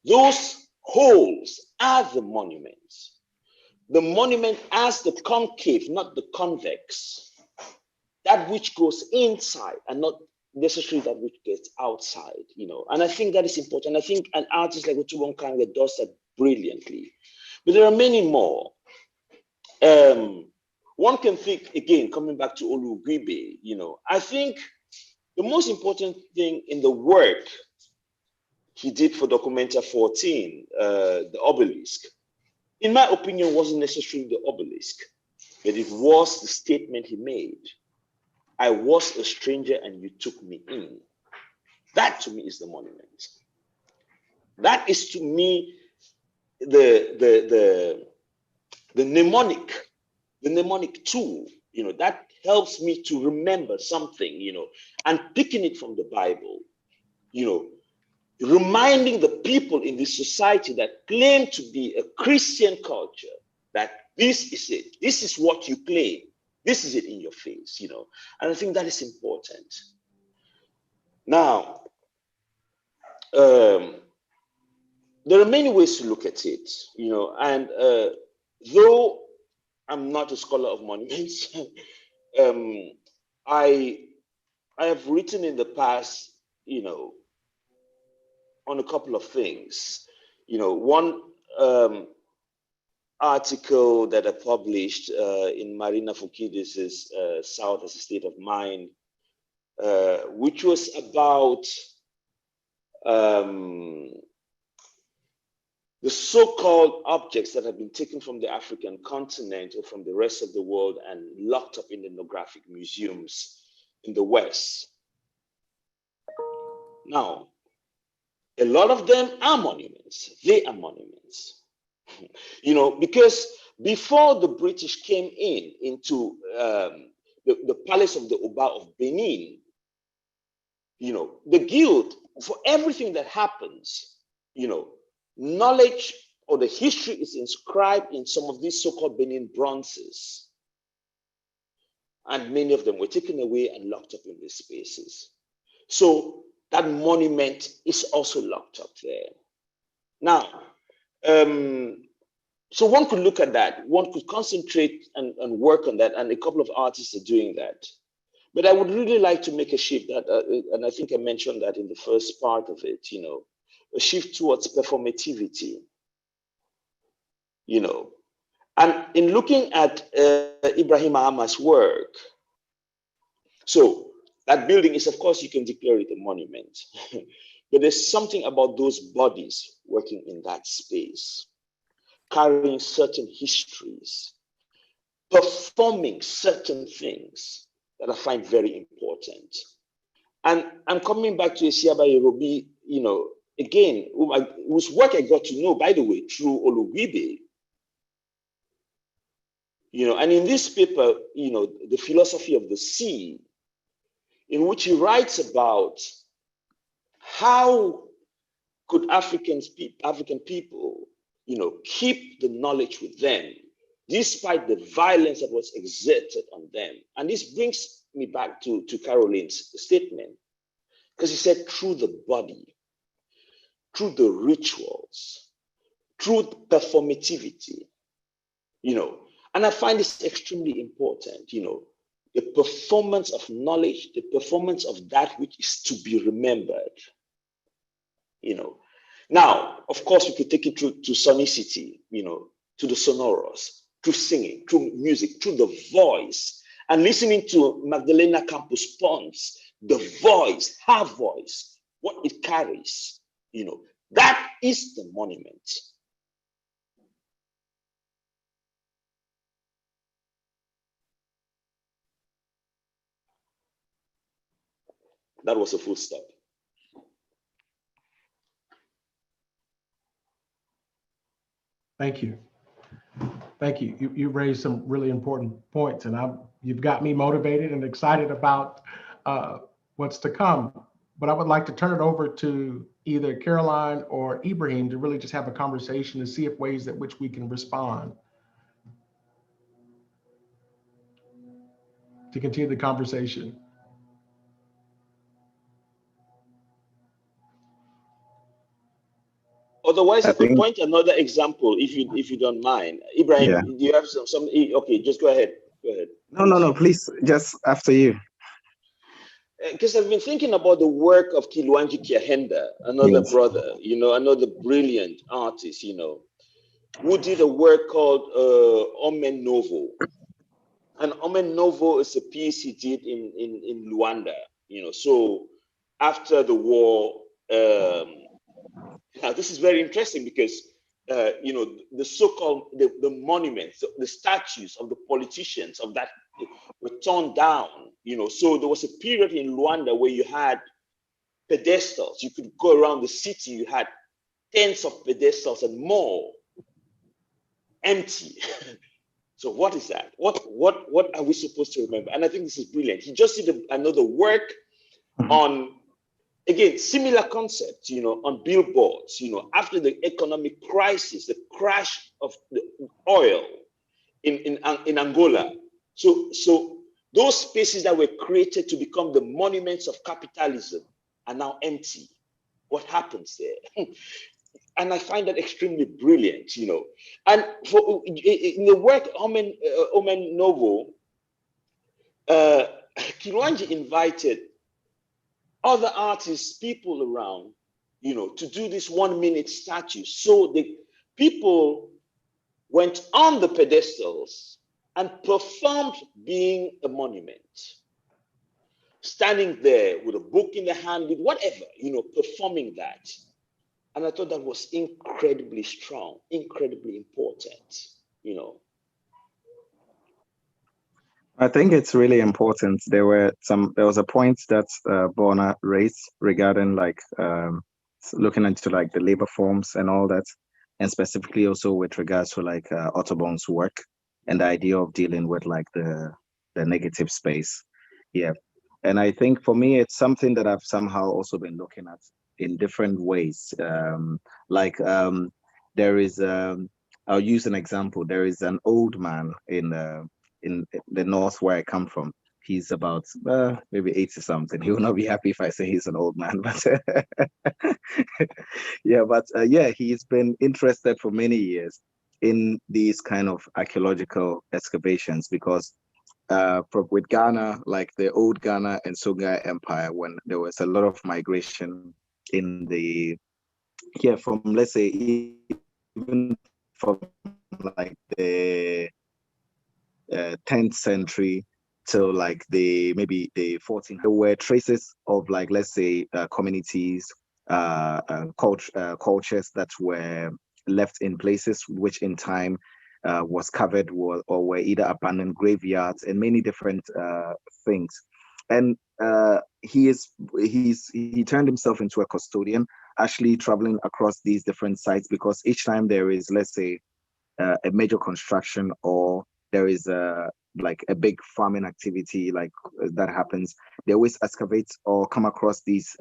[SPEAKER 7] those holes are the monuments. The monument as the concave, not the convex. That which goes inside and not necessarily that which gets outside, you know. And I think that is important. I think an artist like Otobonkanga does that brilliantly. But there are many more. One can think, again, coming back to Olugibe, you know, I think the most important thing in the work he did for Documenta 14, the obelisk, in my opinion, wasn't necessarily the obelisk, but it was the statement he made. I was a stranger and you took me in. That to me is the monument. That is to me the mnemonic tool, you know, that helps me to remember something, you know, and picking it from the Bible, you know, reminding the people in this society that claim to be a Christian culture that this is it, this is what you claim. This is it in your face, you know, and I think that is important. Now, there are many ways to look at it, you know, and though I'm not a scholar of monuments, I have written in the past, you know, on a couple of things. You know, one article that I published in Marina Fukidis' South as a State of Mind, which was about the so-called objects that have been taken from the African continent or from the rest of the world and locked up in ethnographic museums in the West. Now, a lot of them are monuments. They are monuments. You know, because before the British came into the palace of the Oba of Benin, you know, the guild, for everything that happens, you know, knowledge or the history is inscribed in some of these so-called Benin bronzes. And many of them were taken away and locked up in these spaces. So that monument is also locked up there. Now, so one could look at that. One could concentrate and work on that, and a couple of artists are doing that. But I would really like to make a shift that, and I think I mentioned that in the first part of it, you know, a shift towards performativity, you know. And in looking at Ibrahim Mahuma's work, so that building is, of course, you can declare it a monument, but there's something about those bodies working in that space, carrying certain histories, performing certain things that I find very important. And I'm coming back to Esiaba Yorubi, you know, again, whose work I got to know, by the way, through Olugibe. You know, and in this paper, you know, The Philosophy of the Sea, in which he writes about how could African people, you know, keep the knowledge with them, despite the violence that was exerted on them. And this brings me back to Caroline's statement, because he said, through the body, through the rituals, through performativity, you know. And I find this extremely important, you know, the performance of knowledge, the performance of that which is to be remembered. Now, of course, we could take it to sonicity, to the sonorous, through singing, through music, through the voice, and listening to Magdalena Campos Pons, the voice, her voice, what it carries, that is the monument. That was a full stop.
[SPEAKER 4] Thank you. Thank you. You raised some really important points, and you've got me motivated and excited about what's to come. But I would like to turn it over to either Caroline or Ibrahim to really just have a conversation to see if ways that which we can respond to continue the conversation.
[SPEAKER 7] Otherwise, I could point another example if you don't mind. Ibrahim, do you have some? Okay, just go ahead. Go ahead.
[SPEAKER 6] No, please, just after you.
[SPEAKER 7] Because I've been thinking about the work of Kiluanji Kiahenda, another brother, another brilliant artist, who did a work called Omen Novo. And Omen Novo is a piece he did in Luanda, so after the war. Now, this is very interesting because, the so-called, the monuments, the statues of the politicians of that were torn down, so there was a period in Luanda where you had pedestals. You could go around the city, you had tens of pedestals and more empty. So what is that? What are we supposed to remember? And I think this is brilliant. He just did another work on, again, similar concepts, on billboards, after the economic crisis, the crash of the oil in Angola. So those spaces that were created to become the monuments of capitalism are now empty. What happens there? And I find that extremely brilliant, And in the work Omen Novo, Kiluanji invited other artists, people around, to do this 1-minute statue. So the people went on the pedestals and performed being a monument, standing there with a book in the hand, with whatever, performing that. And I thought that was incredibly strong, incredibly important,
[SPEAKER 6] I think it's really important. There was a point that Bona raised regarding looking into the labor forms and all that, and specifically also with regards to Audubon's work and the idea of dealing with the negative space. Yeah. And I think for me, it's something that I've somehow also been looking at in different ways. There is, I'll use an example. There is an old man in the north where I come from. He's about maybe 80 something. He will not be happy if I say he's an old man, but he's been interested for many years in these kind of archaeological excavations because with Ghana, like the old Ghana and Songhai Empire, when there was a lot of migration in from, let's say, even from the 10th century till maybe the 14th, there were traces of let's say communities, cultures that were left in places which in time was covered or were either abandoned graveyards and many different things. And he turned himself into a custodian, actually traveling across these different sites, because each time there is, let's say, a major construction or there is a big farming activity that happens, they always excavate or come across these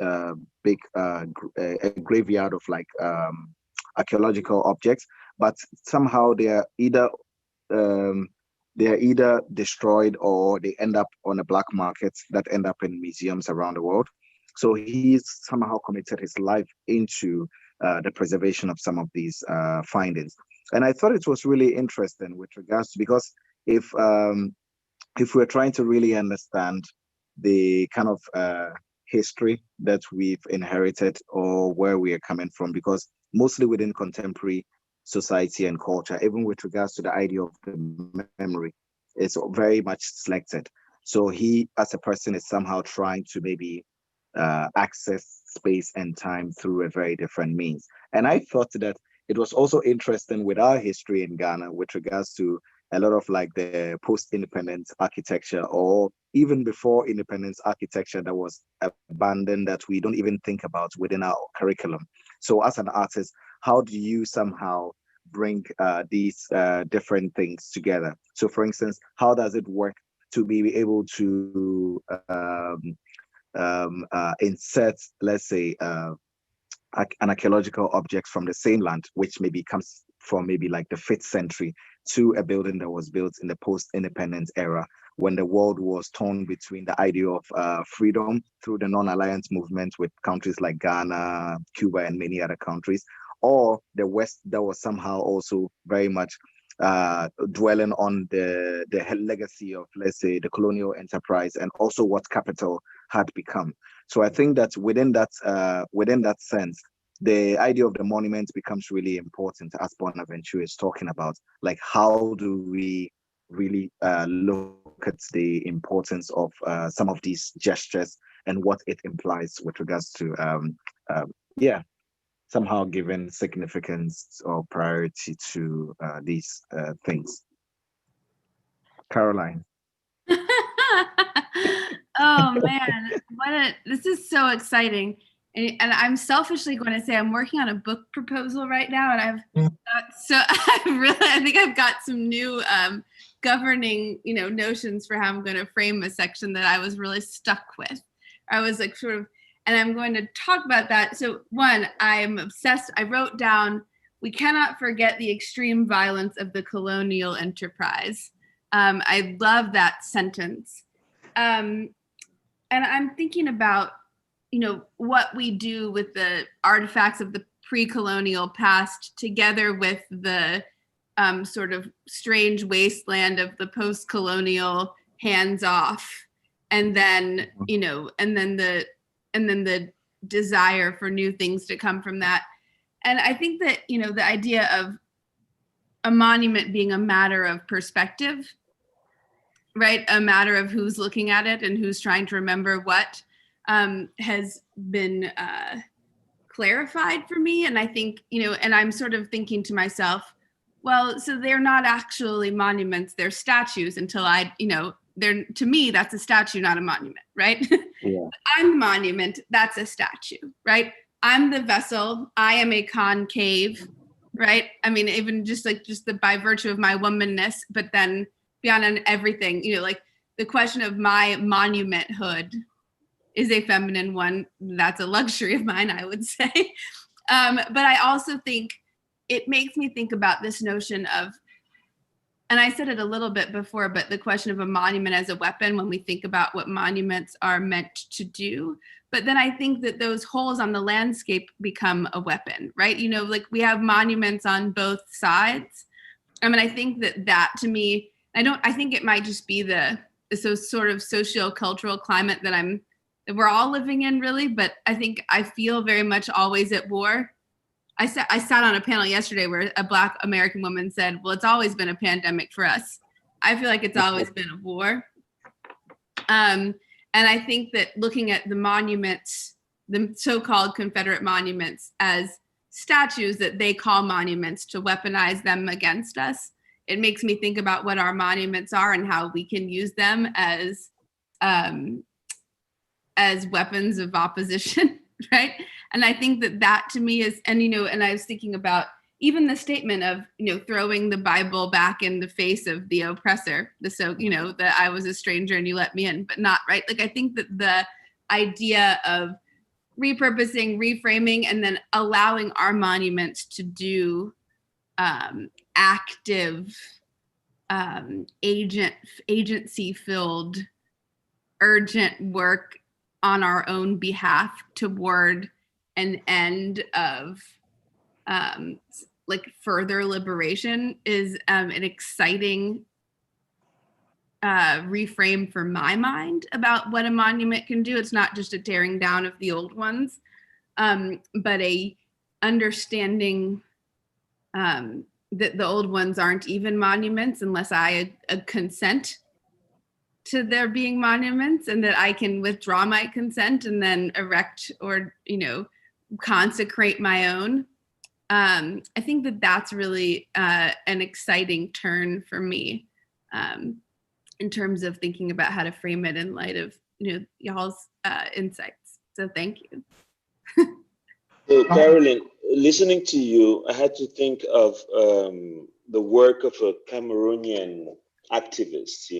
[SPEAKER 6] big a graveyard of archaeological objects, but somehow they are either destroyed or they end up on a black market that end up in museums around the world. So he's somehow committed his life into the preservation of some of these findings. And I thought it was really interesting with regards to, because if if we're trying to really understand the kind of history that we've inherited or where we are coming from, because mostly within contemporary society and culture, even with regards to the idea of the memory, it's very much selected. So he, as a person, is somehow trying to maybe access space and time through a very different means. And I thought that it was also interesting with our history in Ghana with regards to a lot of like the post-independence architecture, or even before independence architecture that was abandoned, that we don't even think about within our curriculum. So as an artist, how do you somehow bring these different things together? So for instance, how does it work to be able to insert, let's say, an archaeological object from the same land, which maybe comes from maybe like the 5th century, to a building that was built in the post-independence era, when the world was torn between the idea of freedom through the non-alliance movement with countries like Ghana, Cuba, and many other countries, or the West that was somehow also very much dwelling on the legacy of, let's say, the colonial enterprise, and also what capital had become. So I think that within that sense, the idea of the monument becomes really important, as Bonaventure is talking about. Like, how do we really look at the importance of some of these gestures and what it implies with regards to somehow giving significance or priority to these things. Caroline.
[SPEAKER 5] Oh man, this is so exciting. And I'm selfishly going to say I'm working on a book proposal right now, and I think I've got some new governing, notions for how I'm going to frame a section that I was really stuck with. I was like and I'm going to talk about that. So one, I'm obsessed. I wrote down, we cannot forget the extreme violence of the colonial enterprise. I love that sentence. And I'm thinking about, what we do with the artifacts of the pre-colonial past together with the sort of strange wasteland of the post-colonial hands-off, and then, and then the desire for new things to come from that. And I think that, the idea of a monument being a matter of perspective, right? A matter of who's looking at it and who's trying to remember what, has been clarified for me. And I think, and I'm sort of thinking to myself, well, so they're not actually monuments, they're statues until to me, that's a statue, not a monument, right?
[SPEAKER 6] Yeah.
[SPEAKER 5] I'm the monument, that's a statue, right? I'm the vessel, I am a concave, right? I mean, even just by virtue of my womanness, but then beyond everything, like the question of my monumenthood is a feminine one. That's a luxury of mine, I would say. But I also think it makes me think about this notion of, and I said it a little bit before, but the question of a monument as a weapon when we think about what monuments are meant to do. But then I think that those holes on the landscape become a weapon, right? Like we have monuments on both sides. I mean, I think that to me, I think it might just be the sort of socio-cultural climate that we're all living in, really. But I think I feel very much always at war. I sat on a panel yesterday where a Black American woman said, well, it's always been a pandemic for us. I feel like it's always been a war. And I think that looking at the monuments, the so-called Confederate monuments, as statues that they call monuments to weaponize them against us, it makes me think about what our monuments are and how we can use them as weapons of opposition, right? And I think that to me is, and I was thinking about even the statement of, throwing the Bible back in the face of the oppressor, that I was a stranger and you let me in, but not, right? Like, I think that the idea of repurposing, reframing, and then allowing our monuments to do active, agency-filled, urgent work on our own behalf toward an end of further liberation is an exciting reframe for my mind about what a monument can do. It's not just a tearing down of the old ones, but a understanding that the old ones aren't even monuments unless I consent to there being monuments, and that I can withdraw my consent and then erect or, consecrate my own. I think that that's really an exciting turn for me in terms of thinking about how to frame it in light of y'all's insights. So thank you.
[SPEAKER 7] So, Carolyn, listening to you, I had to think of the work of a Cameroonian activist.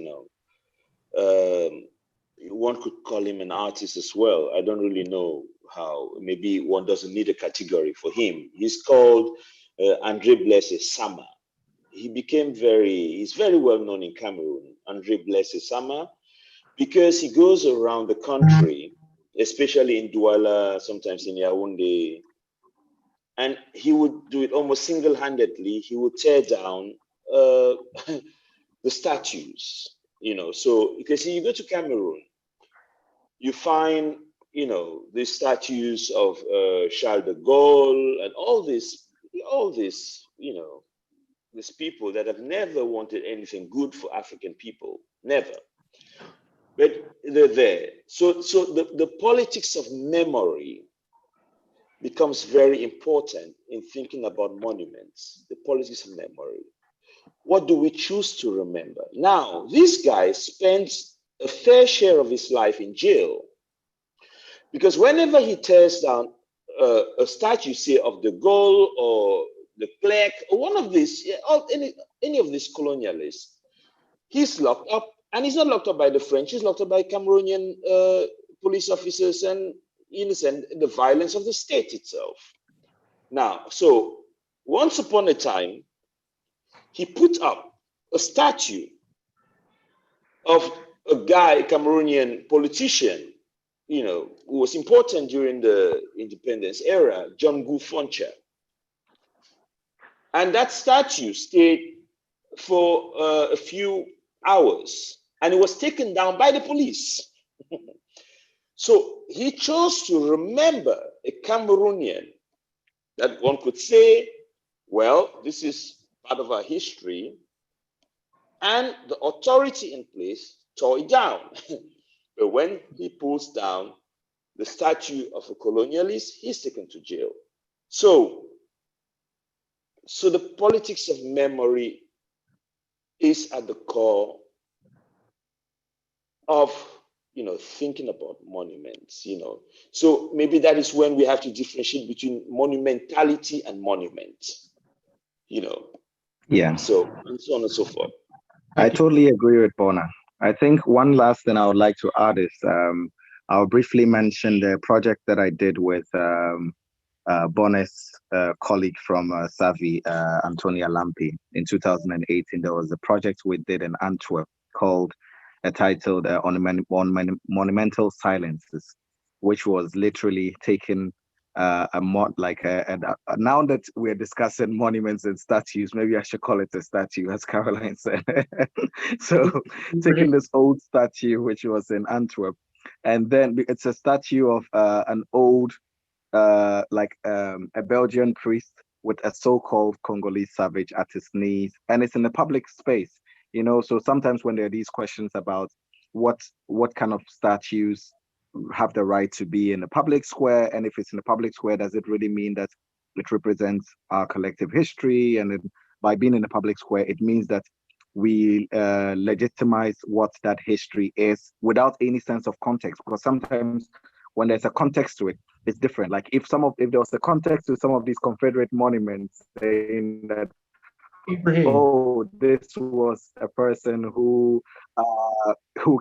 [SPEAKER 7] One could call him an artist as well. I don't really know how. Maybe one doesn't need a category for him. He's called Andre Blaise Sama. He's very well known in Cameroon, Andre Blaise Sama, because he goes around the country, especially in Douala, sometimes in Yaoundé, and he would do it almost single-handedly. He would tear down the statues, So, because you go to Cameroon, you find, the statues of Charles de Gaulle and all this, these people that have never wanted anything good for African people, never. But they're there. So the politics of memory becomes very important in thinking about monuments, the politics of memory. What do we choose to remember? Now, this guy spends a fair share of his life in jail, because whenever he tears down a statue, say, of de Gaulle or the Clerc, or one of these, any of these colonialists, he's locked up. And he's not locked up by the French, he's locked up by Cameroonian police officers and the violence of the state itself. Now, so once upon a time, he put up a statue of a guy, a Cameroonian politician, who was important during the independence era, John Gu Foncha. And that statue stayed for a few hours, and it was taken down by the police. So he chose to remember a Cameroonian that one could say, well, this is part of our history, and the authority in place tore it down. But when he pulls down the statue of a colonialist, he's taken to jail. So the politics of memory is at the core of thinking about monuments. So maybe that is when we have to differentiate between monumentality and monument.
[SPEAKER 6] Yeah.
[SPEAKER 7] So and so on and so forth.
[SPEAKER 6] I totally agree with Bona. I think one last thing I would like to add is I'll briefly mention the project that I did with Bona's colleague from Savi, Antonia Lampi, in 2018. There was a project we did in Antwerp called titled Monumental Silences, which was literally taking now that we're discussing monuments and statues, maybe I should call it a statue, as Caroline said. So taking this old statue, which was in Antwerp, and then it's a statue of an old a Belgian priest with a so-called Congolese savage at his knees, and it's in a public space. So sometimes when there are these questions about what kind of statues have the right to be in a public square, and if it's in a public square, does it really mean that it represents our collective history? And by being in a public square, it means that we legitimize what that history is without any sense of context, because sometimes when there's a context to it, it's different. Like if there was a context to some of these Confederate monuments saying that,
[SPEAKER 4] Ibrahim,
[SPEAKER 6] oh, this was a person who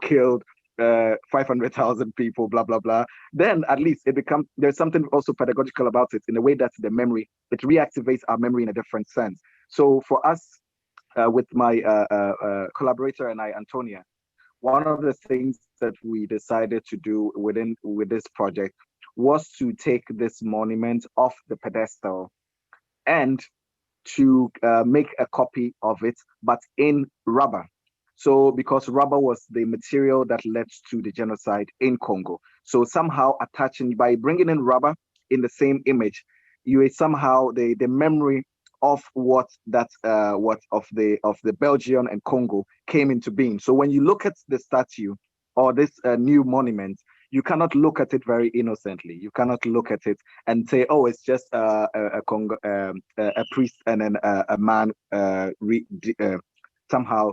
[SPEAKER 6] killed 500,000 people, blah, blah, blah, then at least there's something also pedagogical about it in a way that it reactivates our memory in a different sense. So for us, with my collaborator and I, Antonia, one of the things that we decided to do with this project was to take this monument off the pedestal and to make a copy of it, but in rubber. So because rubber was the material that led to the genocide in Congo. So somehow attaching, by bringing in rubber in the same image, you somehow the memory of what of the Belgian and Congo came into being. So when you look at the statue or this new monument, you cannot look at it very innocently. You cannot look at it and say, oh, it's just a priest and then a man somehow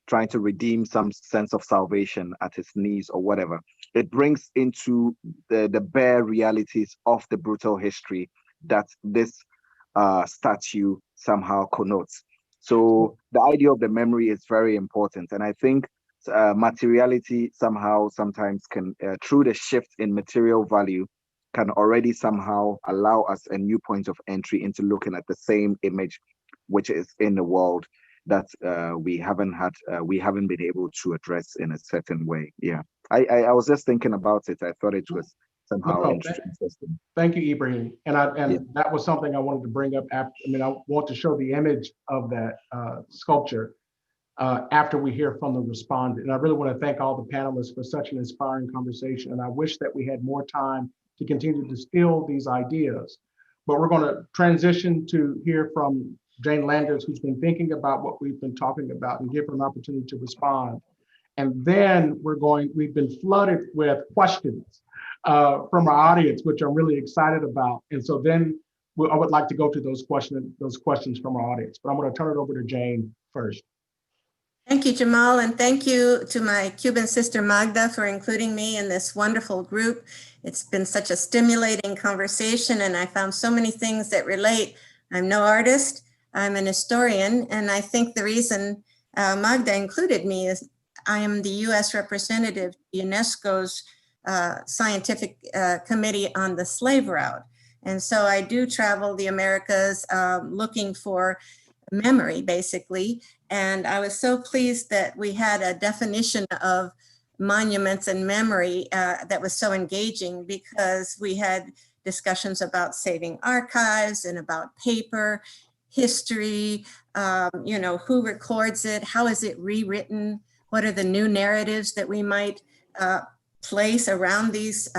[SPEAKER 6] trying to redeem some sense of salvation at his knees or whatever. It brings into the bare realities of the brutal history that this statue somehow connotes. So the idea of the memory is very important. And I think materiality sometimes can, through the shift in material value, can already somehow allow us a new point of entry into looking at the same image which is in the world that we haven't been able to address in a certain way. Yeah, I was just thinking about it. I thought it was somehow interesting.
[SPEAKER 4] Thank you, Ibrahim. And that was something I wanted to bring up after. I mean, I want to show the image of that sculpture after we hear from the respondent. And I really want to thank all the panelists for such an inspiring conversation. And I wish that we had more time to continue to distill these ideas. But we're going to transition to hear from Jane Landers, who's been thinking about what we've been talking about, and give her an opportunity to respond. And then we've been flooded with questions from our audience, which I'm really excited about. And so then I would like to go to those questions from our audience, but I'm going to turn it over to Jane first.
[SPEAKER 8] Thank you, Jamal, and thank you to my Cuban sister Magda for including me in this wonderful group. It's been such a stimulating conversation, and I found so many things that relate. I'm no artist, I'm an historian, and I think the reason Magda included me is I am the US representative to UNESCO's scientific committee on the slave route. And so I do travel the Americas looking for memory, basically. And I was so pleased that we had a definition of monuments and memory that was so engaging, because we had discussions about saving archives and about paper, history, who records it, how is it rewritten, what are the new narratives that we might place around these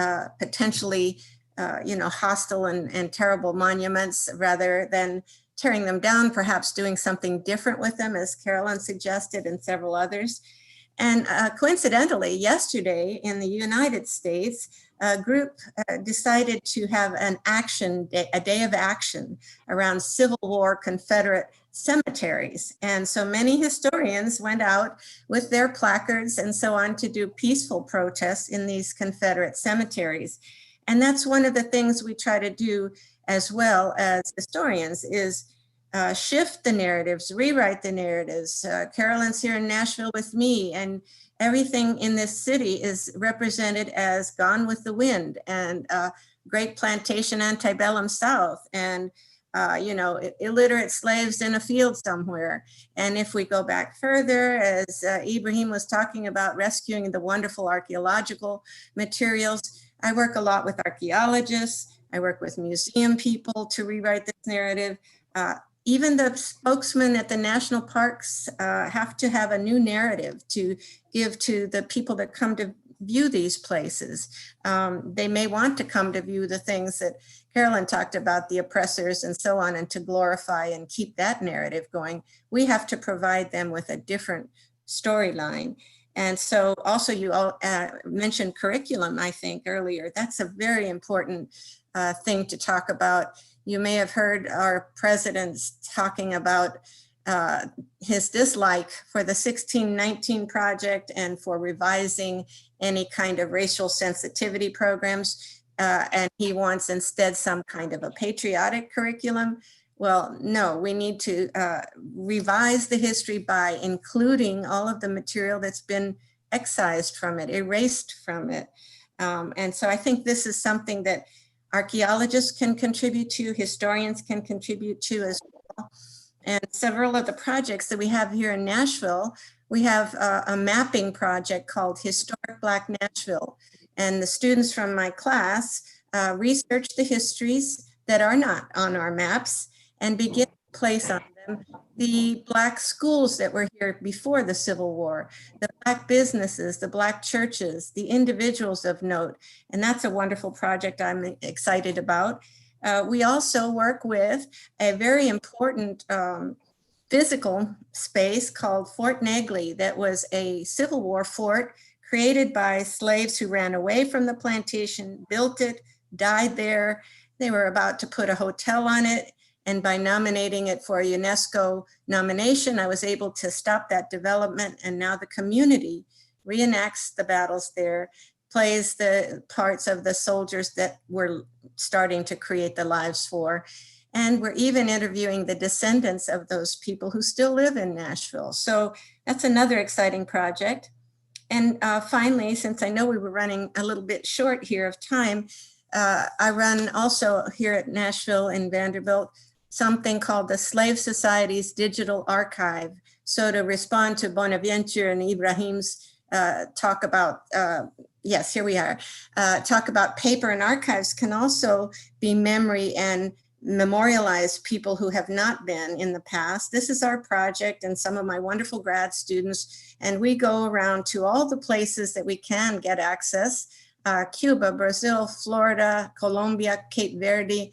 [SPEAKER 8] potentially hostile and terrible monuments, rather than tearing them down, perhaps doing something different with them, as Carolyn suggested, and several others. And coincidentally, yesterday in the United States, a group decided to have an action day, a day of action around Civil War Confederate cemeteries. And so many historians went out with their placards and so on to do peaceful protests in these Confederate cemeteries. And that's one of the things we try to do as well as historians, is shift the narratives, rewrite the narratives. Carolyn's here in Nashville with me, and everything in this city is represented as Gone with the Wind and Great Plantation Antebellum South, and illiterate slaves in a field somewhere. And if we go back further, as Ibrahim was talking about rescuing the wonderful archaeological materials, I work a lot with archaeologists. I work with museum people to rewrite this narrative. Even the spokesmen at the national parks have to have a new narrative to give to the people that come to view these places. They may want to come to view the things that Carolyn talked about, the oppressors and so on, and to glorify and keep that narrative going. We have to provide them with a different storyline. And so also you all mentioned curriculum, I think, earlier. That's a very important thing to talk about. You may have heard our presidents talking about his dislike for the 1619 project and for revising any kind of racial sensitivity programs. And he wants instead some kind of a patriotic curriculum. Well, no, we need to revise the history by including all of the material that's been excised from it, erased from it. And so I think this is something that archaeologists can contribute to, historians can contribute to as well. And several of the projects that we have here in Nashville, we have a mapping project called Historic Black Nashville. And the students from my class research the histories that are not on our maps and begin to place on them the Black schools that were here before the Civil War, the Black businesses, the Black churches, the individuals of note. And that's a wonderful project I'm excited about. We also work with a very important physical space called Fort Negley that was a Civil War fort created by slaves who ran away from the plantation, built it, died there. They were about to put a hotel on it. And by nominating it for a UNESCO nomination, I was able to stop that development. And now the community reenacts the battles there, plays the parts of the soldiers that we're starting to create the lives for. And we're even interviewing the descendants of those people who still live in Nashville. So that's another exciting project. And finally, since I know we were running a little bit short here of time, I run also here at Nashville and Vanderbilt something called the Slave Society's Digital Archive. So to respond to Bonaventure and Ibrahim's talk about, yes, here we are, talk about paper and archives can also be memory and memorialize people who have not been in the past. This is our project and some of my wonderful grad students, and we go around to all the places that we can get access, Cuba, Brazil, Florida, Colombia, Cape Verde.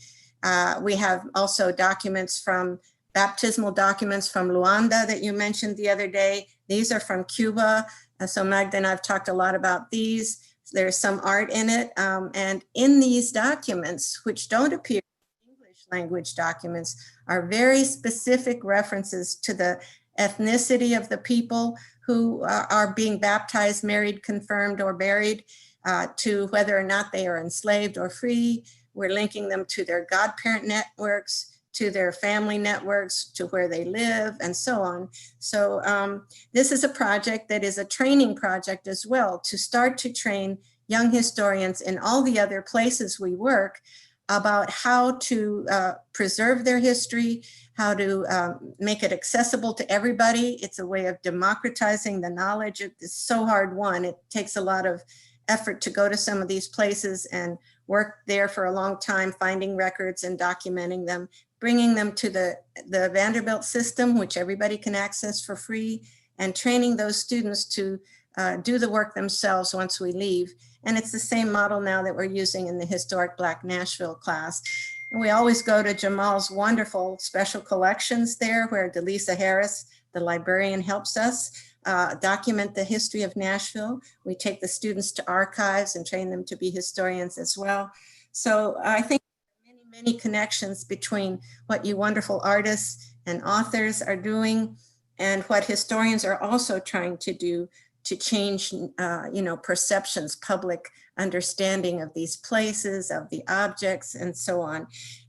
[SPEAKER 8] We have also documents from, baptismal documents from Luanda that you mentioned the other day. These are from Cuba. So Magda and I've talked a lot about these. There's some art in it. And in these documents, which don't appear in English language documents, are very specific references to the ethnicity of the people who are being baptized, married, confirmed, or buried, to whether or not they are enslaved or free. We're linking them to their godparent networks, to their family networks, to where they live, and so on. So this is a project that is a training project as well, to start to train young historians in all the other places we work about how to preserve their history, how to make it accessible to everybody. It's a way of democratizing the knowledge. It's so hard won. It takes a lot of effort to go to some of these places and work there for a long time, finding records and documenting them, bringing them to the Vanderbilt system, which everybody can access for free, and training those students to do the work themselves once we leave. And it's the same model now that we're using in the Historic Black Nashville class. And we always go to Jamal's wonderful special collections there, where Delisa Harris, the librarian, helps us document the history of Nashville. We take the students to archives and train them to be historians as well. So I think many connections between what you wonderful artists and authors are doing and what historians are also trying to do to change perceptions, public understanding of these places, of the objects, and so on.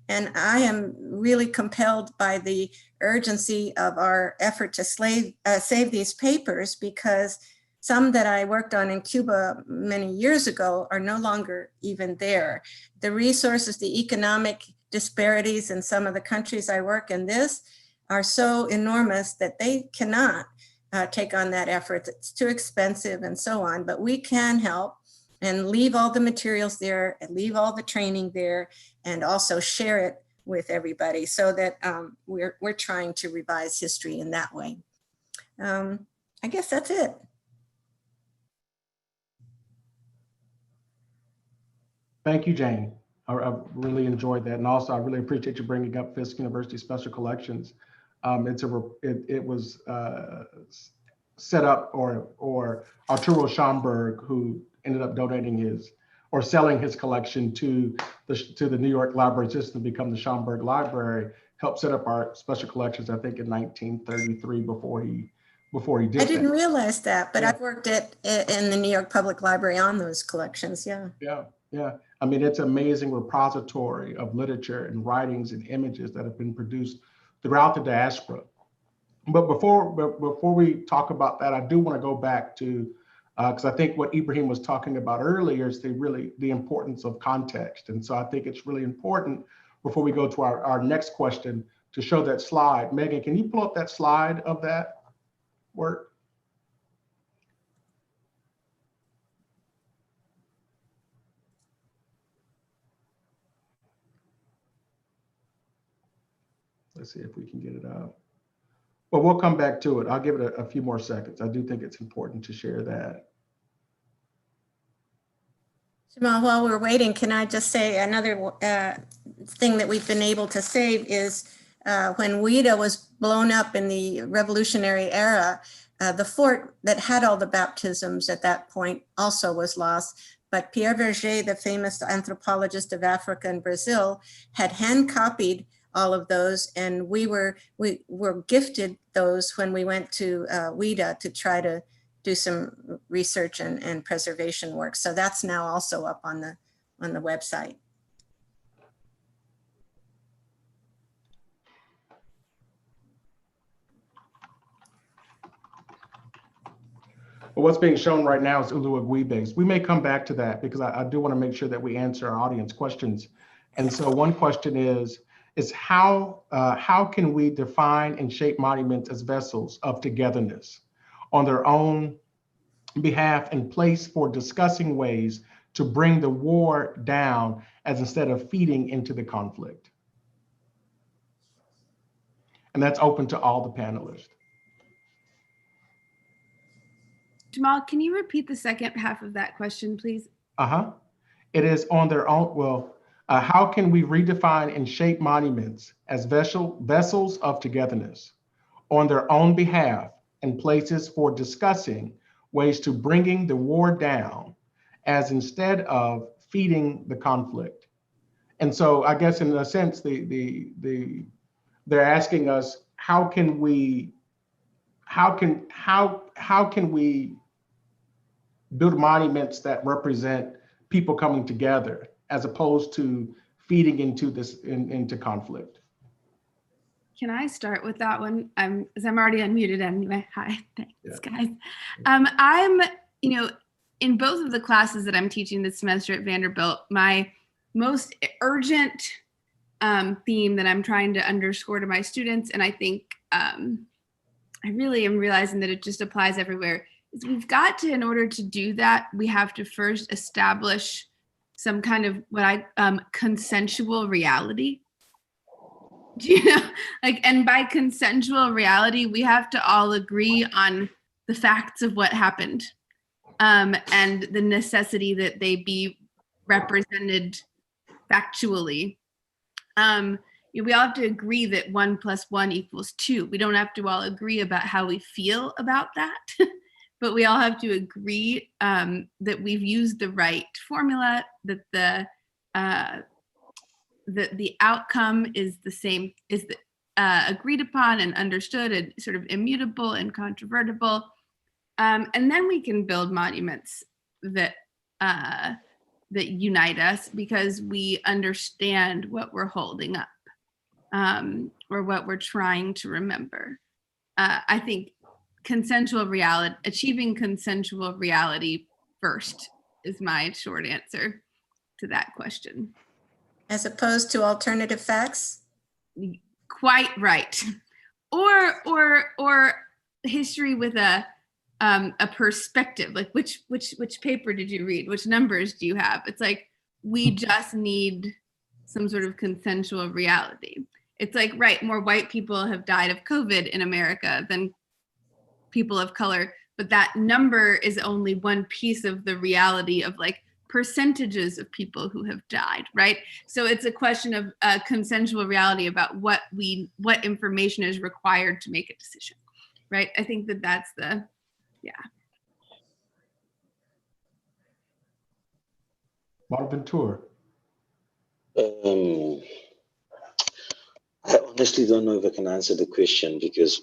[SPEAKER 8] And I am really compelled by the urgency of our effort to save these papers, because some that I worked on in Cuba many years ago are no longer even there. The resources, the economic disparities in some of the countries I work in this are so enormous that they cannot take on that effort. It's too expensive and so on, but we can help and leave all the materials there and leave all the training there and also share it with everybody so that we're trying to revise history in that way. I guess that's it.
[SPEAKER 4] Thank you, Jane. I really enjoyed that. And also I really appreciate you bringing up Fisk University Special Collections. It was set up, or Arturo Schomburg, who ended up donating his or selling his collection to the New York Library System to become the Schomburg Library, helped set up our special collections, I think in 1933 before he did.
[SPEAKER 8] I didn't realize that, but yeah. I've worked in the New York Public Library on those collections, yeah.
[SPEAKER 4] Yeah. I mean, it's an amazing repository of literature and writings and images that have been produced throughout the diaspora. But before we talk about that, I do want to go back to, because I think what Ibrahim was talking about earlier is the importance of context. And so I think it's really important, before we go to our next question, to show that slide. Megan, can you pull up that slide of that work? Let's see if we can get it up. Well, we'll come back to it. I'll give it a few more seconds. I do think it's important to share that.
[SPEAKER 8] Jamal, while we're waiting, can I just say another thing that we've been able to save is when WIDA was blown up in the revolutionary era, the fort that had all the baptisms at that point also was lost. But Pierre Verger, the famous anthropologist of Africa and Brazil, had hand copied all of those, and we were gifted those when we went to WIDA to try to do some research and preservation work. So that's now also up on the website.
[SPEAKER 4] Well, what's being shown right now is Ulu Agui-based. We may come back to that because I do want to make sure that we answer our audience questions. And so one question is how can we define and shape monuments as vessels of togetherness on their own behalf and place for discussing ways to bring the war down as instead of feeding into the conflict? And that's open to all the panelists.
[SPEAKER 5] Jamal, can you repeat the second half of that question, please?
[SPEAKER 4] It is on their own. Well, how can we redefine and shape monuments as vessels of togetherness on their own behalf and places for discussing ways to bringing the war down as instead of feeding the conflict? And so I guess in a sense, they're asking us, how can we build monuments that represent people coming together as opposed to feeding into into conflict?
[SPEAKER 5] Can I start with that one? As I'm already unmuted anyway. Hi, thanks guys. I'm, in both of the classes that I'm teaching this semester at Vanderbilt, my most urgent theme that I'm trying to underscore to my students, and I think I really am realizing that it just applies everywhere, is we've got to, in order to do that, we have to first establish some kind of consensual reality. Do you know, and by consensual reality, we have to all agree on the facts of what happened, and the necessity that they be represented factually. We all have to agree that 1 + 1 = 2. We don't have to all agree about how we feel about that, but we all have to agree that we've used the right formula, that the outcome is the same, is agreed upon and understood and sort of immutable and incontrovertible. And then we can build monuments that unite us because we understand what we're holding up, or what we're trying to remember. I think achieving consensual reality first is my short answer to that question.
[SPEAKER 8] As opposed to alternative facts?
[SPEAKER 5] Quite right. Or history with a perspective, like which paper did you read? Which numbers do you have? It's like, we just need some sort of consensual reality. It's like, right, more white people have died of COVID in America than people of color, but that number is only one piece of the reality of percentages of people who have died, right? So it's a question of consensual reality about what information is required to make a decision, right? I think that's
[SPEAKER 4] Bonaventure.
[SPEAKER 7] I honestly don't know if I can answer the question because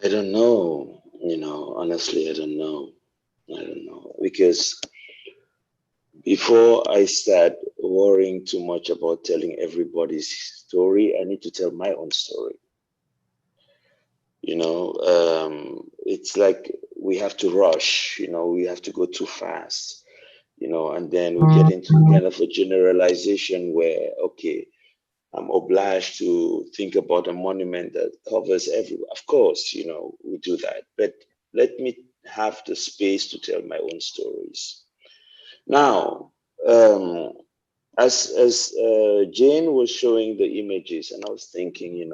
[SPEAKER 7] I don't know, honestly, I don't know because before I start worrying too much about telling everybody's story, I need to tell my own story. It's like we have to rush, we have to go too fast, and then we get into kind of a generalization where, okay, I'm obliged to think about a monument that covers everyone. Of course, we do that, but let me have the space to tell my own stories. Now, as Jane was showing the images, and I was thinking,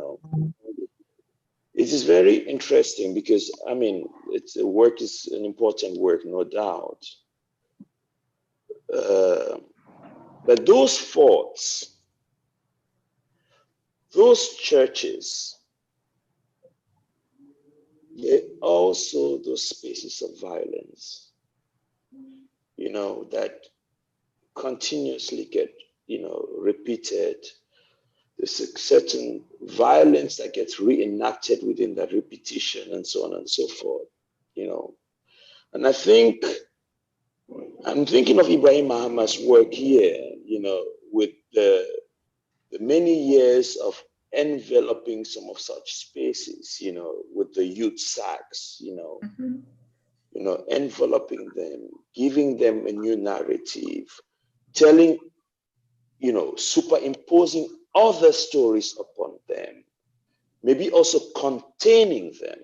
[SPEAKER 7] it is very interesting because, I mean, the work is an important work, no doubt. But those forts, those churches, they're also those spaces of violence, that continuously get, repeated. There's a certain violence that gets reenacted within that repetition and so on and so forth, And I think, I'm thinking of Ibrahim Mahuma's work here, with the many years of enveloping some of such spaces, with the youth sacks, enveloping them, giving them a new narrative, telling, superimposing other stories upon them, maybe also containing them.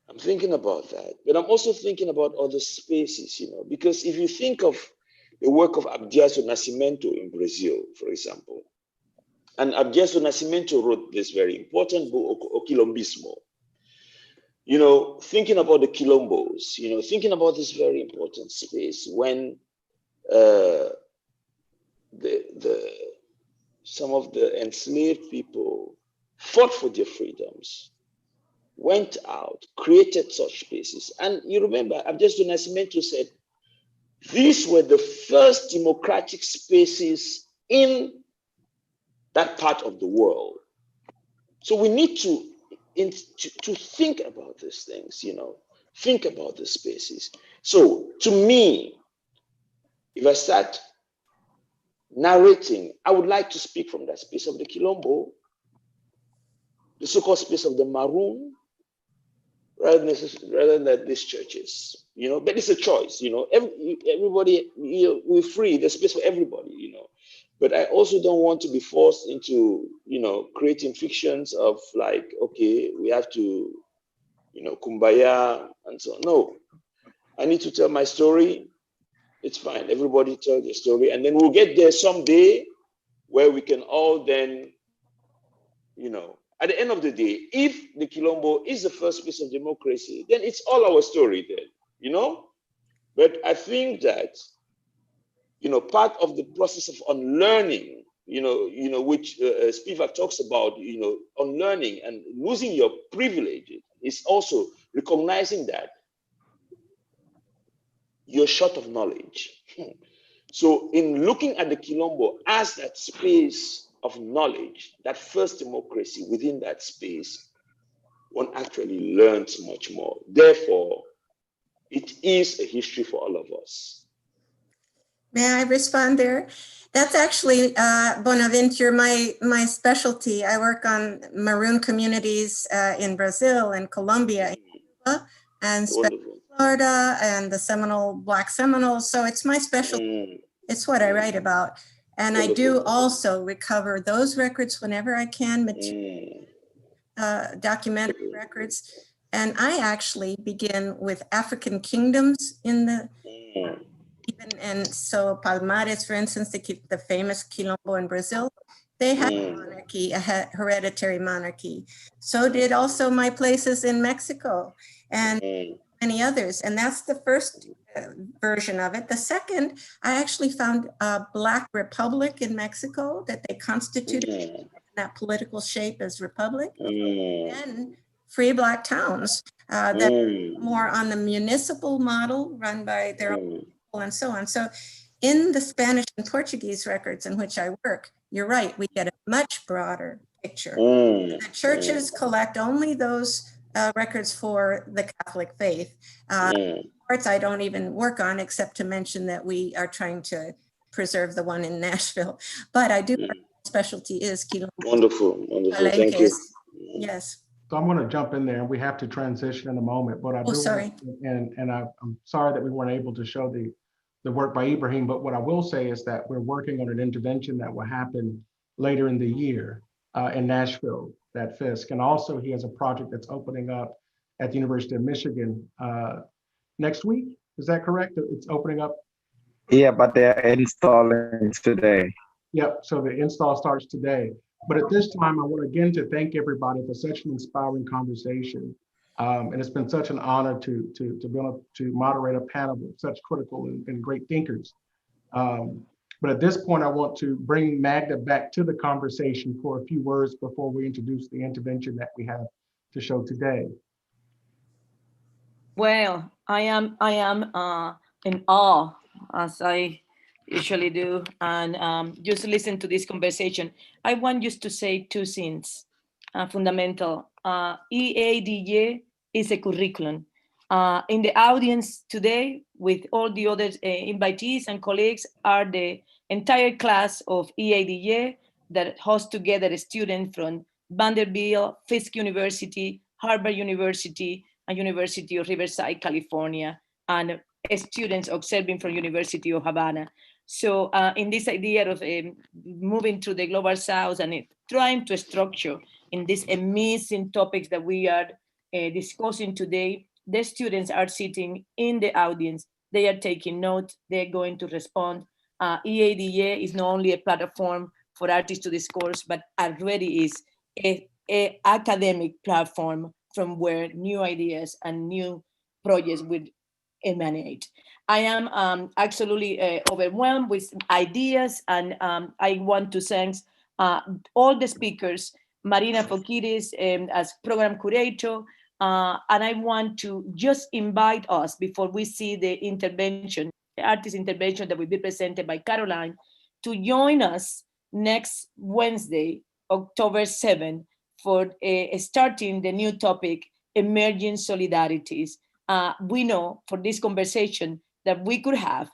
[SPEAKER 7] I'm thinking about that, but I'm also thinking about other spaces, because if you think of the work of Abdias do Nascimento in Brazil, for example, and Abdias do Nascimento wrote this very important book, O Quilombismo, thinking about the Quilombos, thinking about this very important space when some of the enslaved people fought for their freedoms, went out, created such spaces. And you remember, Abdias do Nascimento said, these were the first democratic spaces in that part of the world. So we need to think about these things, think about the spaces. So to me, if I start narrating, I would like to speak from that space of the Quilombo, the so-called space of the Maroon, rather than these churches, but it's a choice, everybody, we're free, there's space for everybody, but I also don't want to be forced into, creating fictions of like, okay, we have to, kumbaya and so on. No, I need to tell my story. It's fine, everybody tell their story, and then we'll get there someday where we can all then, at the end of the day, if the Quilombo is the first piece of democracy, then it's all our story then, But I think that, part of the process of unlearning, which Spivak talks about, unlearning and losing your privilege is also recognizing that you're short of knowledge. So in looking at the Quilombo as that space of knowledge, that first democracy within that space, one actually learns much more. Therefore, it is a history for all of us.
[SPEAKER 8] May I respond there? That's actually, Bonaventure, my specialty. I work on Maroon communities in Brazil and Colombia, and Florida, and the Black Seminoles. So it's my specialty. It's what I write about. And I do also recover those records whenever I can, documentary records. And I actually begin with African kingdoms in the, and so Palmares, for instance, the famous Quilombo in Brazil, they had a monarchy, a hereditary monarchy. So did also my places in Mexico and many others. And that's the first version of it. The second, I actually found a Black republic in Mexico that they constituted that political shape as republic, and free Black towns that are more on the municipal model run by their own people and so on. So in the Spanish and Portuguese records in which I work, you're right, we get a much broader picture. The churches collect only those records for the Catholic faith. Parts I don't even work on, except to mention that we are trying to preserve the one in Nashville. But I do, specialty is Quilombo.
[SPEAKER 7] Wonderful, thank you.
[SPEAKER 8] Yes.
[SPEAKER 4] So I'm going to jump in there, and we have to transition in a moment. But I do,
[SPEAKER 8] sorry.
[SPEAKER 4] And I'm sorry that we weren't able to show the work by Ibrahim. But what I will say is that we're working on an intervention that will happen later in the year in Nashville at Fisk, and also he has a project that's opening up at the University of Michigan next week. Is that correct? It's opening up?
[SPEAKER 6] Yeah, but they're installing today.
[SPEAKER 4] Yep, so the install starts today. But at this time, I want again to thank everybody for such an inspiring conversation. And it's been such an honor to be able to moderate a panel of such critical and great thinkers. But at this point, I want to bring Magda back to the conversation for a few words before we introduce the intervention that we have to show today.
[SPEAKER 2] Well, I am in awe, as I usually do, and just listen to this conversation. I want just to say two things, fundamental. EADJ is a curriculum. In the audience today, with all the other invitees and colleagues, are the entire class of EADJ that hosts together a student from Vanderbilt, Fisk University, Harvard University, and University of Riverside, California, and students observing from University of Havana. So in this idea of moving to the global south and trying to structure in these amazing topics that we are discussing today, the students are sitting in the audience, they are taking notes, they're going to respond. EADJ is not only a platform for artists to discourse, but already is a academic platform from where new ideas and new projects would emanate. I am absolutely overwhelmed with ideas, and I want to thank all the speakers, Marina Fokiris as program curator, and I want to just invite us, before we see the intervention, the artist intervention that will be presented by Caroline, to join us next Wednesday, October 7th, for starting the new topic, Emerging Solidarities. We know for this conversation that we could have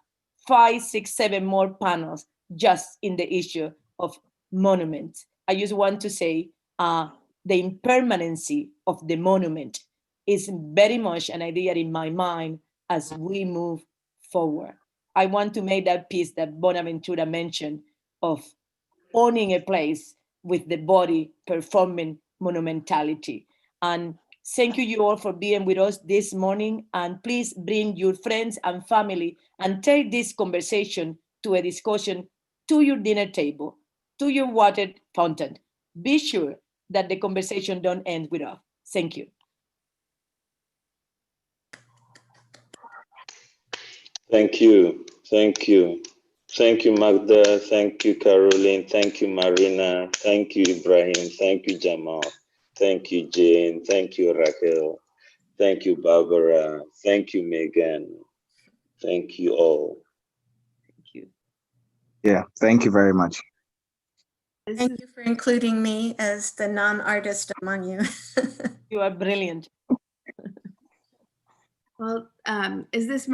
[SPEAKER 2] 5, 6, 7 more panels just in the issue of monuments. I just want to say the impermanency of the monument is very much an idea in my mind as we move forward. I want to make that piece that Bonaventura mentioned of owning a place with the body performing monumentality. And thank you all for being with us this morning. And please bring your friends and family and take this conversation to a discussion to your dinner table, to your water fountain. Be sure that the conversation don't end with us. Thank you.
[SPEAKER 7] Thank you. Thank you. Thank you, Magda. Thank you, Caroline. Thank you, Marina. Thank you, Ibrahim. Thank you, Jamal. Thank you, Jane. Thank you, Raquel. Thank you, Barbara. Thank you, Megan. Thank you all.
[SPEAKER 2] Thank you.
[SPEAKER 6] Yeah, thank you very much.
[SPEAKER 8] Thank you for including me as the non-artist among you.
[SPEAKER 2] You are brilliant.
[SPEAKER 5] Well, this is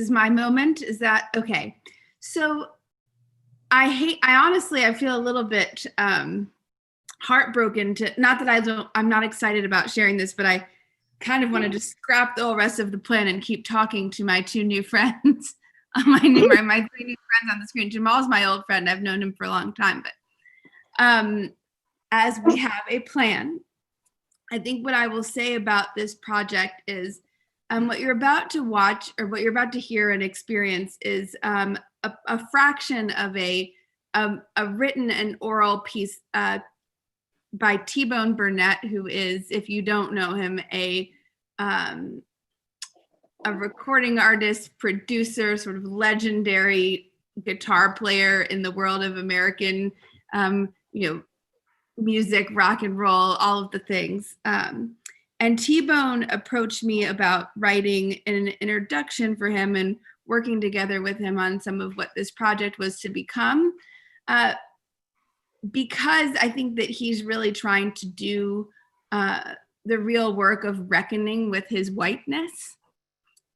[SPEAKER 5] my moment? Is that okay? So I honestly, I feel a little bit heartbroken not that I'm not excited about sharing this, but I kind of want to just scrap the whole rest of the plan and keep talking to my 2 new friends, my 3 new friends on the screen. Jamal's my old friend. I've known him for a long time, but as we have a plan, I think what I will say about this project is what you're about to watch or what you're about to hear and experience is a fraction of a written and oral piece by T-Bone Burnett, who is, if you don't know him, a recording artist, producer, sort of legendary guitar player in the world of American, music, rock and roll, all of the things. And T-Bone approached me about writing an introduction for him and working together with him on some of what this project was to become, because I think that he's really trying to do the real work of reckoning with his whiteness.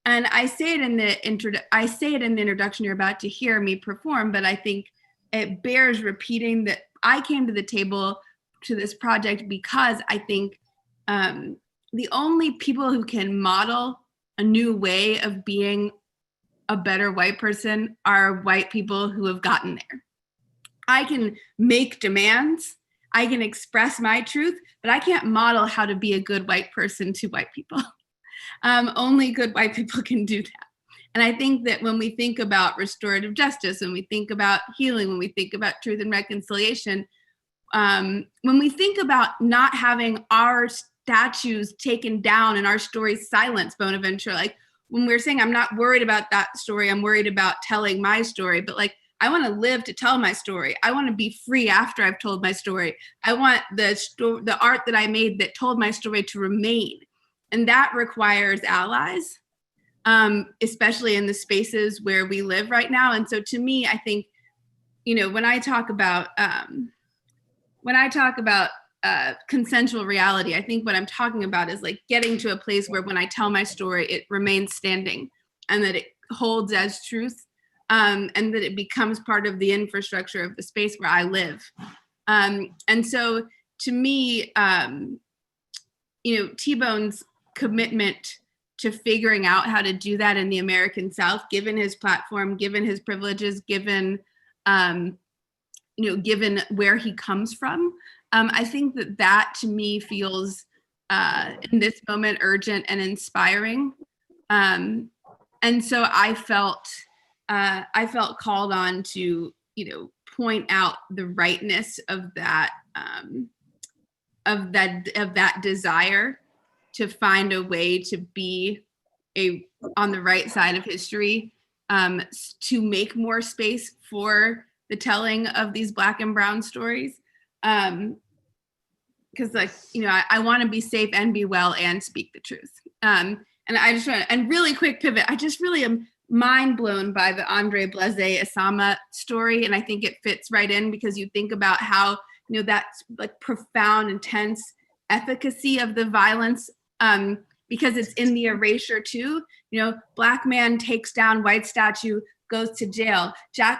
[SPEAKER 5] And I say it in the introduction you're about to hear me perform, but I think it bears repeating that I came to the table to this project because I think the only people who can model a new way of being a better white person are white people who have gotten there. I can make demands, I can express my truth, but I can't model how to be a good white person to white people. Only good white people can do that. And I think that when we think about restorative justice, when we think about healing, when we think about truth and reconciliation, when we think about not having our statues taken down and our stories silenced, Bonaventure, like when we're saying I'm not worried about that story, I'm worried about telling my story, but like I want to live to tell my story. I want to be free after I've told my story. I want the art that I made that told my story to remain. And that requires allies, especially in the spaces where we live right now. And so to me, I think, you know, when I talk about consensual reality, I think what I'm talking about is like getting to a place where when I tell my story, it remains standing and that it holds as truth, and that it becomes part of the infrastructure of the space where I live. And so to me, you know, T-Bone's commitment to figuring out how to do that in the American South, given his platform, given his privileges, given, you know, given where he comes from, I think that to me feels in this moment urgent and inspiring. And so I felt called on to, you know, point out the rightness of that desire to find a way to be on the right side of history, to make more space for the telling of these Black and Brown stories. Because like, you know, I want to be safe and be well and speak the truth. And I just want to, and really quick pivot, I just really am mind blown by the Andre Blaise Asama story. And I think it fits right in because you think about how, you know, that's like profound, intense efficacy of the violence, because it's in the erasure too. You know, Black man takes down white statue, goes to jail.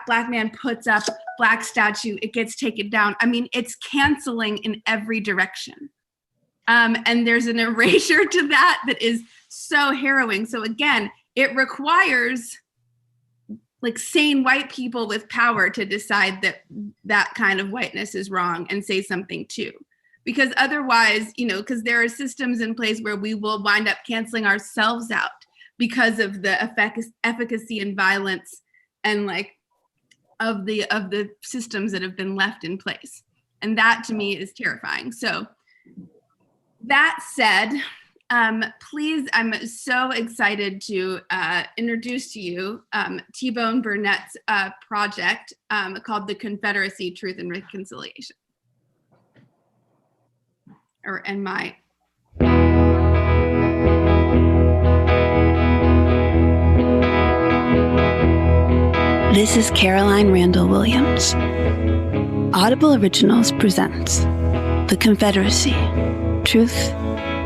[SPEAKER 5] Black man puts up Black statue, it gets taken down. I mean, it's canceling in every direction. And there's an erasure to that is so harrowing. So again, it requires like sane white people with power to decide that that kind of whiteness is wrong and say something too. Because otherwise, you know, because there are systems in place where we will wind up canceling ourselves out because of the efficacy and violence and like of the systems that have been left in place. And that to me is terrifying. So that said, please, I'm so excited to introduce to you T-Bone Burnett's project called The Confederacy, Truth and Reconciliation.
[SPEAKER 9] This is Caroline Randall Williams. Audible Originals presents The Confederacy, Truth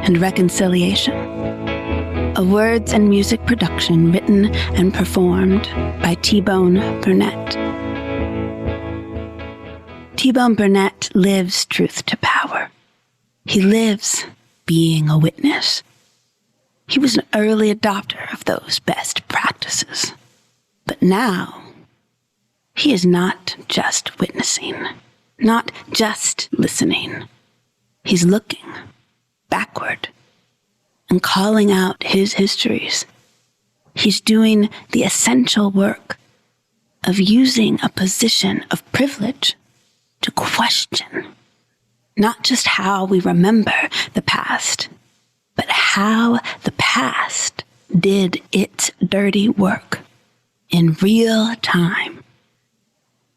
[SPEAKER 9] and Reconciliation, a words and music production written and performed by T-Bone Burnett. T-Bone Burnett lives truth to power. He lives being a witness. He was an early adopter of those best practices. But now, he is not just witnessing, not just listening. He's looking backward and calling out his histories. He's doing the essential work of using a position of privilege to question not just how we remember the past, but how the past did its dirty work in real time.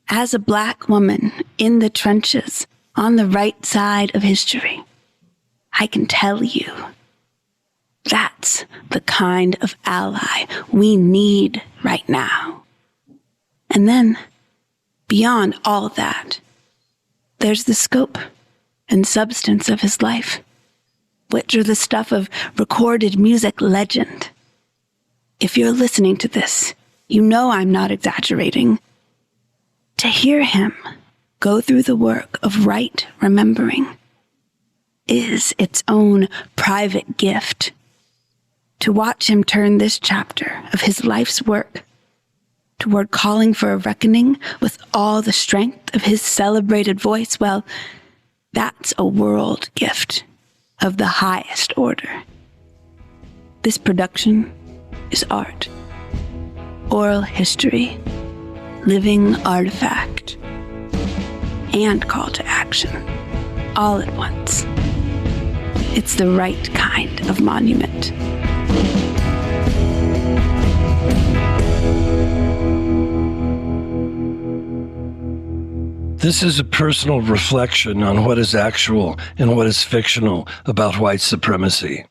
[SPEAKER 9] As a Black woman in the trenches on the right side of history, I can tell you that's the kind of ally we need right now. And then, beyond all that, there's the scope and substance of his life, which are the stuff of recorded music legend. If you're listening to this, you know I'm not exaggerating. To hear him go through the work of right remembering is its own private gift. To watch him turn this chapter of his life's work toward calling for a reckoning with all the strength of his celebrated voice, well, that's a world gift of the highest order. This production is art, oral history, living artifact, and call to action, all at once. It's the right kind of monument.
[SPEAKER 10] This is a personal reflection on what is actual and what is fictional about white supremacy.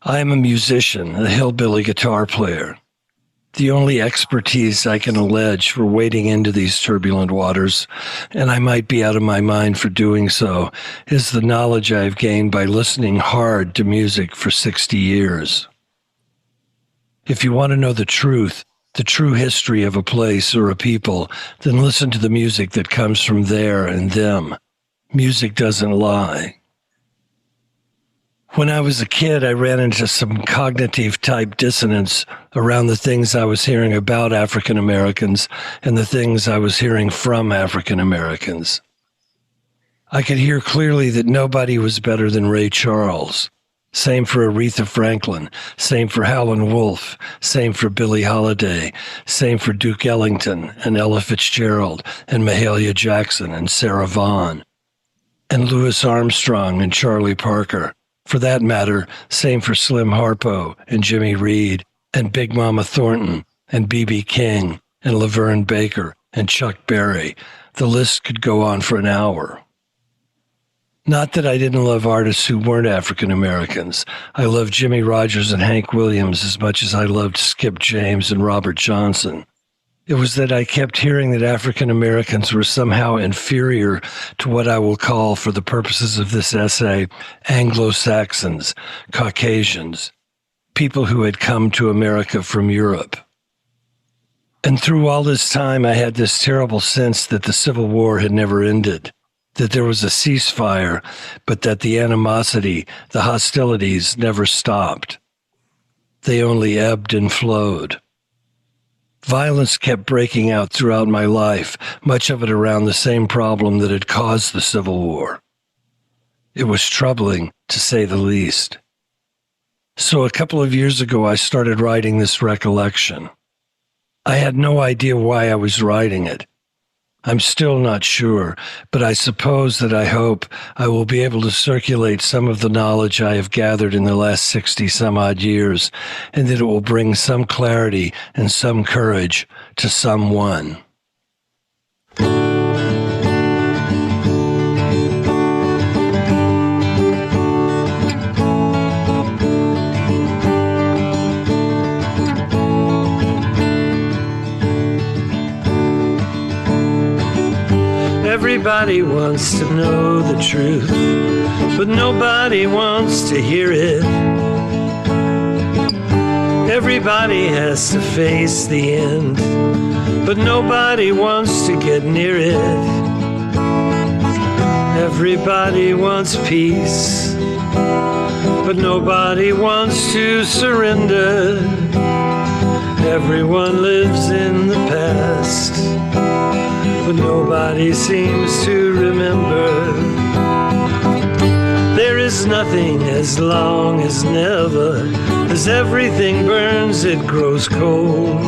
[SPEAKER 10] I am a musician, a hillbilly guitar player. The only expertise I can allege for wading into these turbulent waters, and I might be out of my mind for doing so, is the knowledge I've gained by listening hard to music for 60 years. If you want to know the true history of a place or a people, then listen to the music that comes from there and them. Music doesn't lie. When I was a kid, I ran into some cognitive type dissonance around the things I was hearing about African Americans and the things I was hearing from African Americans. I could hear clearly that nobody was better than Ray Charles. Same for Aretha Franklin, same for Howlin' Wolf, same for Billie Holiday, same for Duke Ellington and Ella Fitzgerald and Mahalia Jackson and Sarah Vaughan, and Louis Armstrong and Charlie Parker. For that matter, same for Slim Harpo and Jimmy Reed and Big Mama Thornton and B.B. King and Laverne Baker and Chuck Berry. The list could go on for an hour. Not that I didn't love artists who weren't African Americans. I loved Jimmy Rogers and Hank Williams as much as I loved Skip James and Robert Johnson. It was that I kept hearing that African Americans were somehow inferior to what I will call, for the purposes of this essay, Anglo-Saxons, Caucasians, people who had come to America from Europe. And through all this time, I had this terrible sense that the Civil War had never ended, that there was a ceasefire, but that the animosity, the hostilities never stopped. They only ebbed and flowed. Violence kept breaking out throughout my life, much of it around the same problem that had caused the Civil War. It was troubling, to say the least. So a couple of years ago, I started writing this recollection. I had no idea why I was writing it. I'm still not sure, but I suppose that I hope I will be able to circulate some of the knowledge I have gathered in the last 60 some odd years, and that it will bring some clarity and some courage to someone. Everybody wants to know the truth, but nobody wants to hear it. Everybody has to face the end, but nobody wants to get near it. Everybody wants peace, but nobody wants to surrender. Everyone lives in the past, but nobody seems to remember. There is nothing as long as never. As everything burns, it grows cold.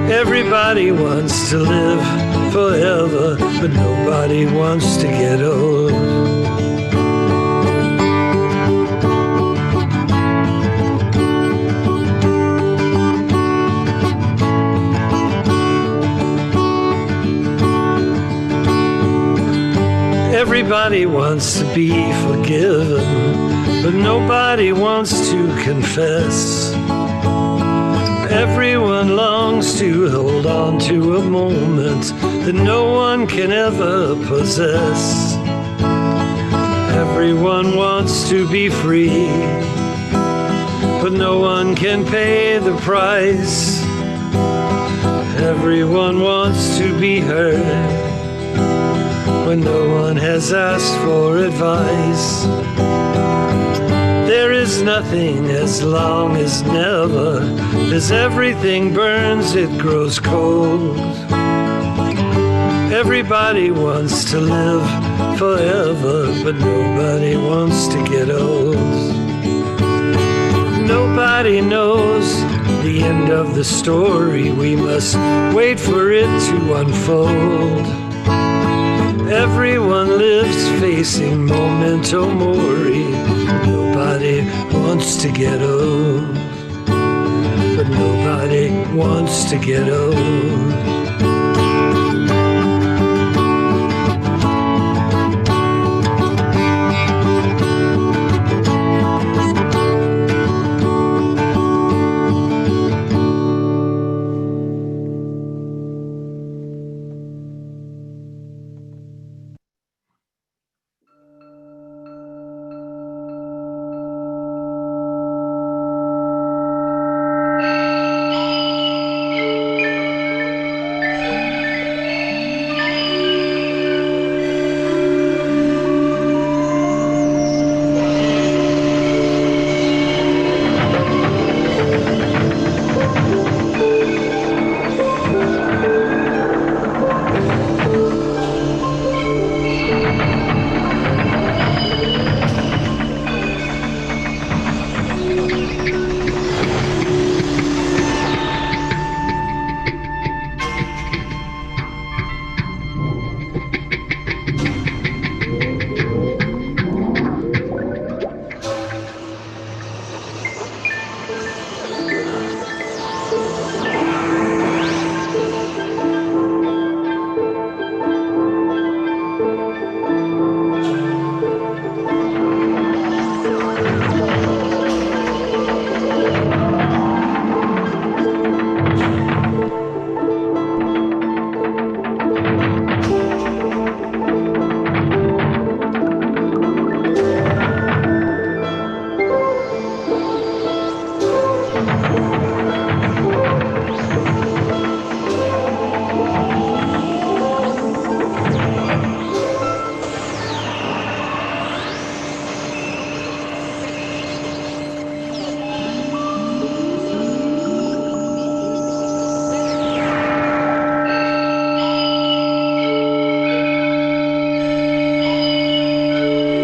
[SPEAKER 10] Everybody wants to live forever, but nobody wants to get old. Everybody wants to be forgiven, but nobody wants to confess. Everyone longs to hold on to a moment that no one can ever possess. Everyone wants to be free, but no one can pay the price. Everyone wants to be heard when no one has asked for advice. There is nothing as long as never. As everything burns, it grows cold. Everybody wants to live forever, but nobody wants to get old. Nobody knows the end of the story, we must wait for it to unfold. Everyone lives facing memento mori. Nobody wants to get old, but nobody wants to get old.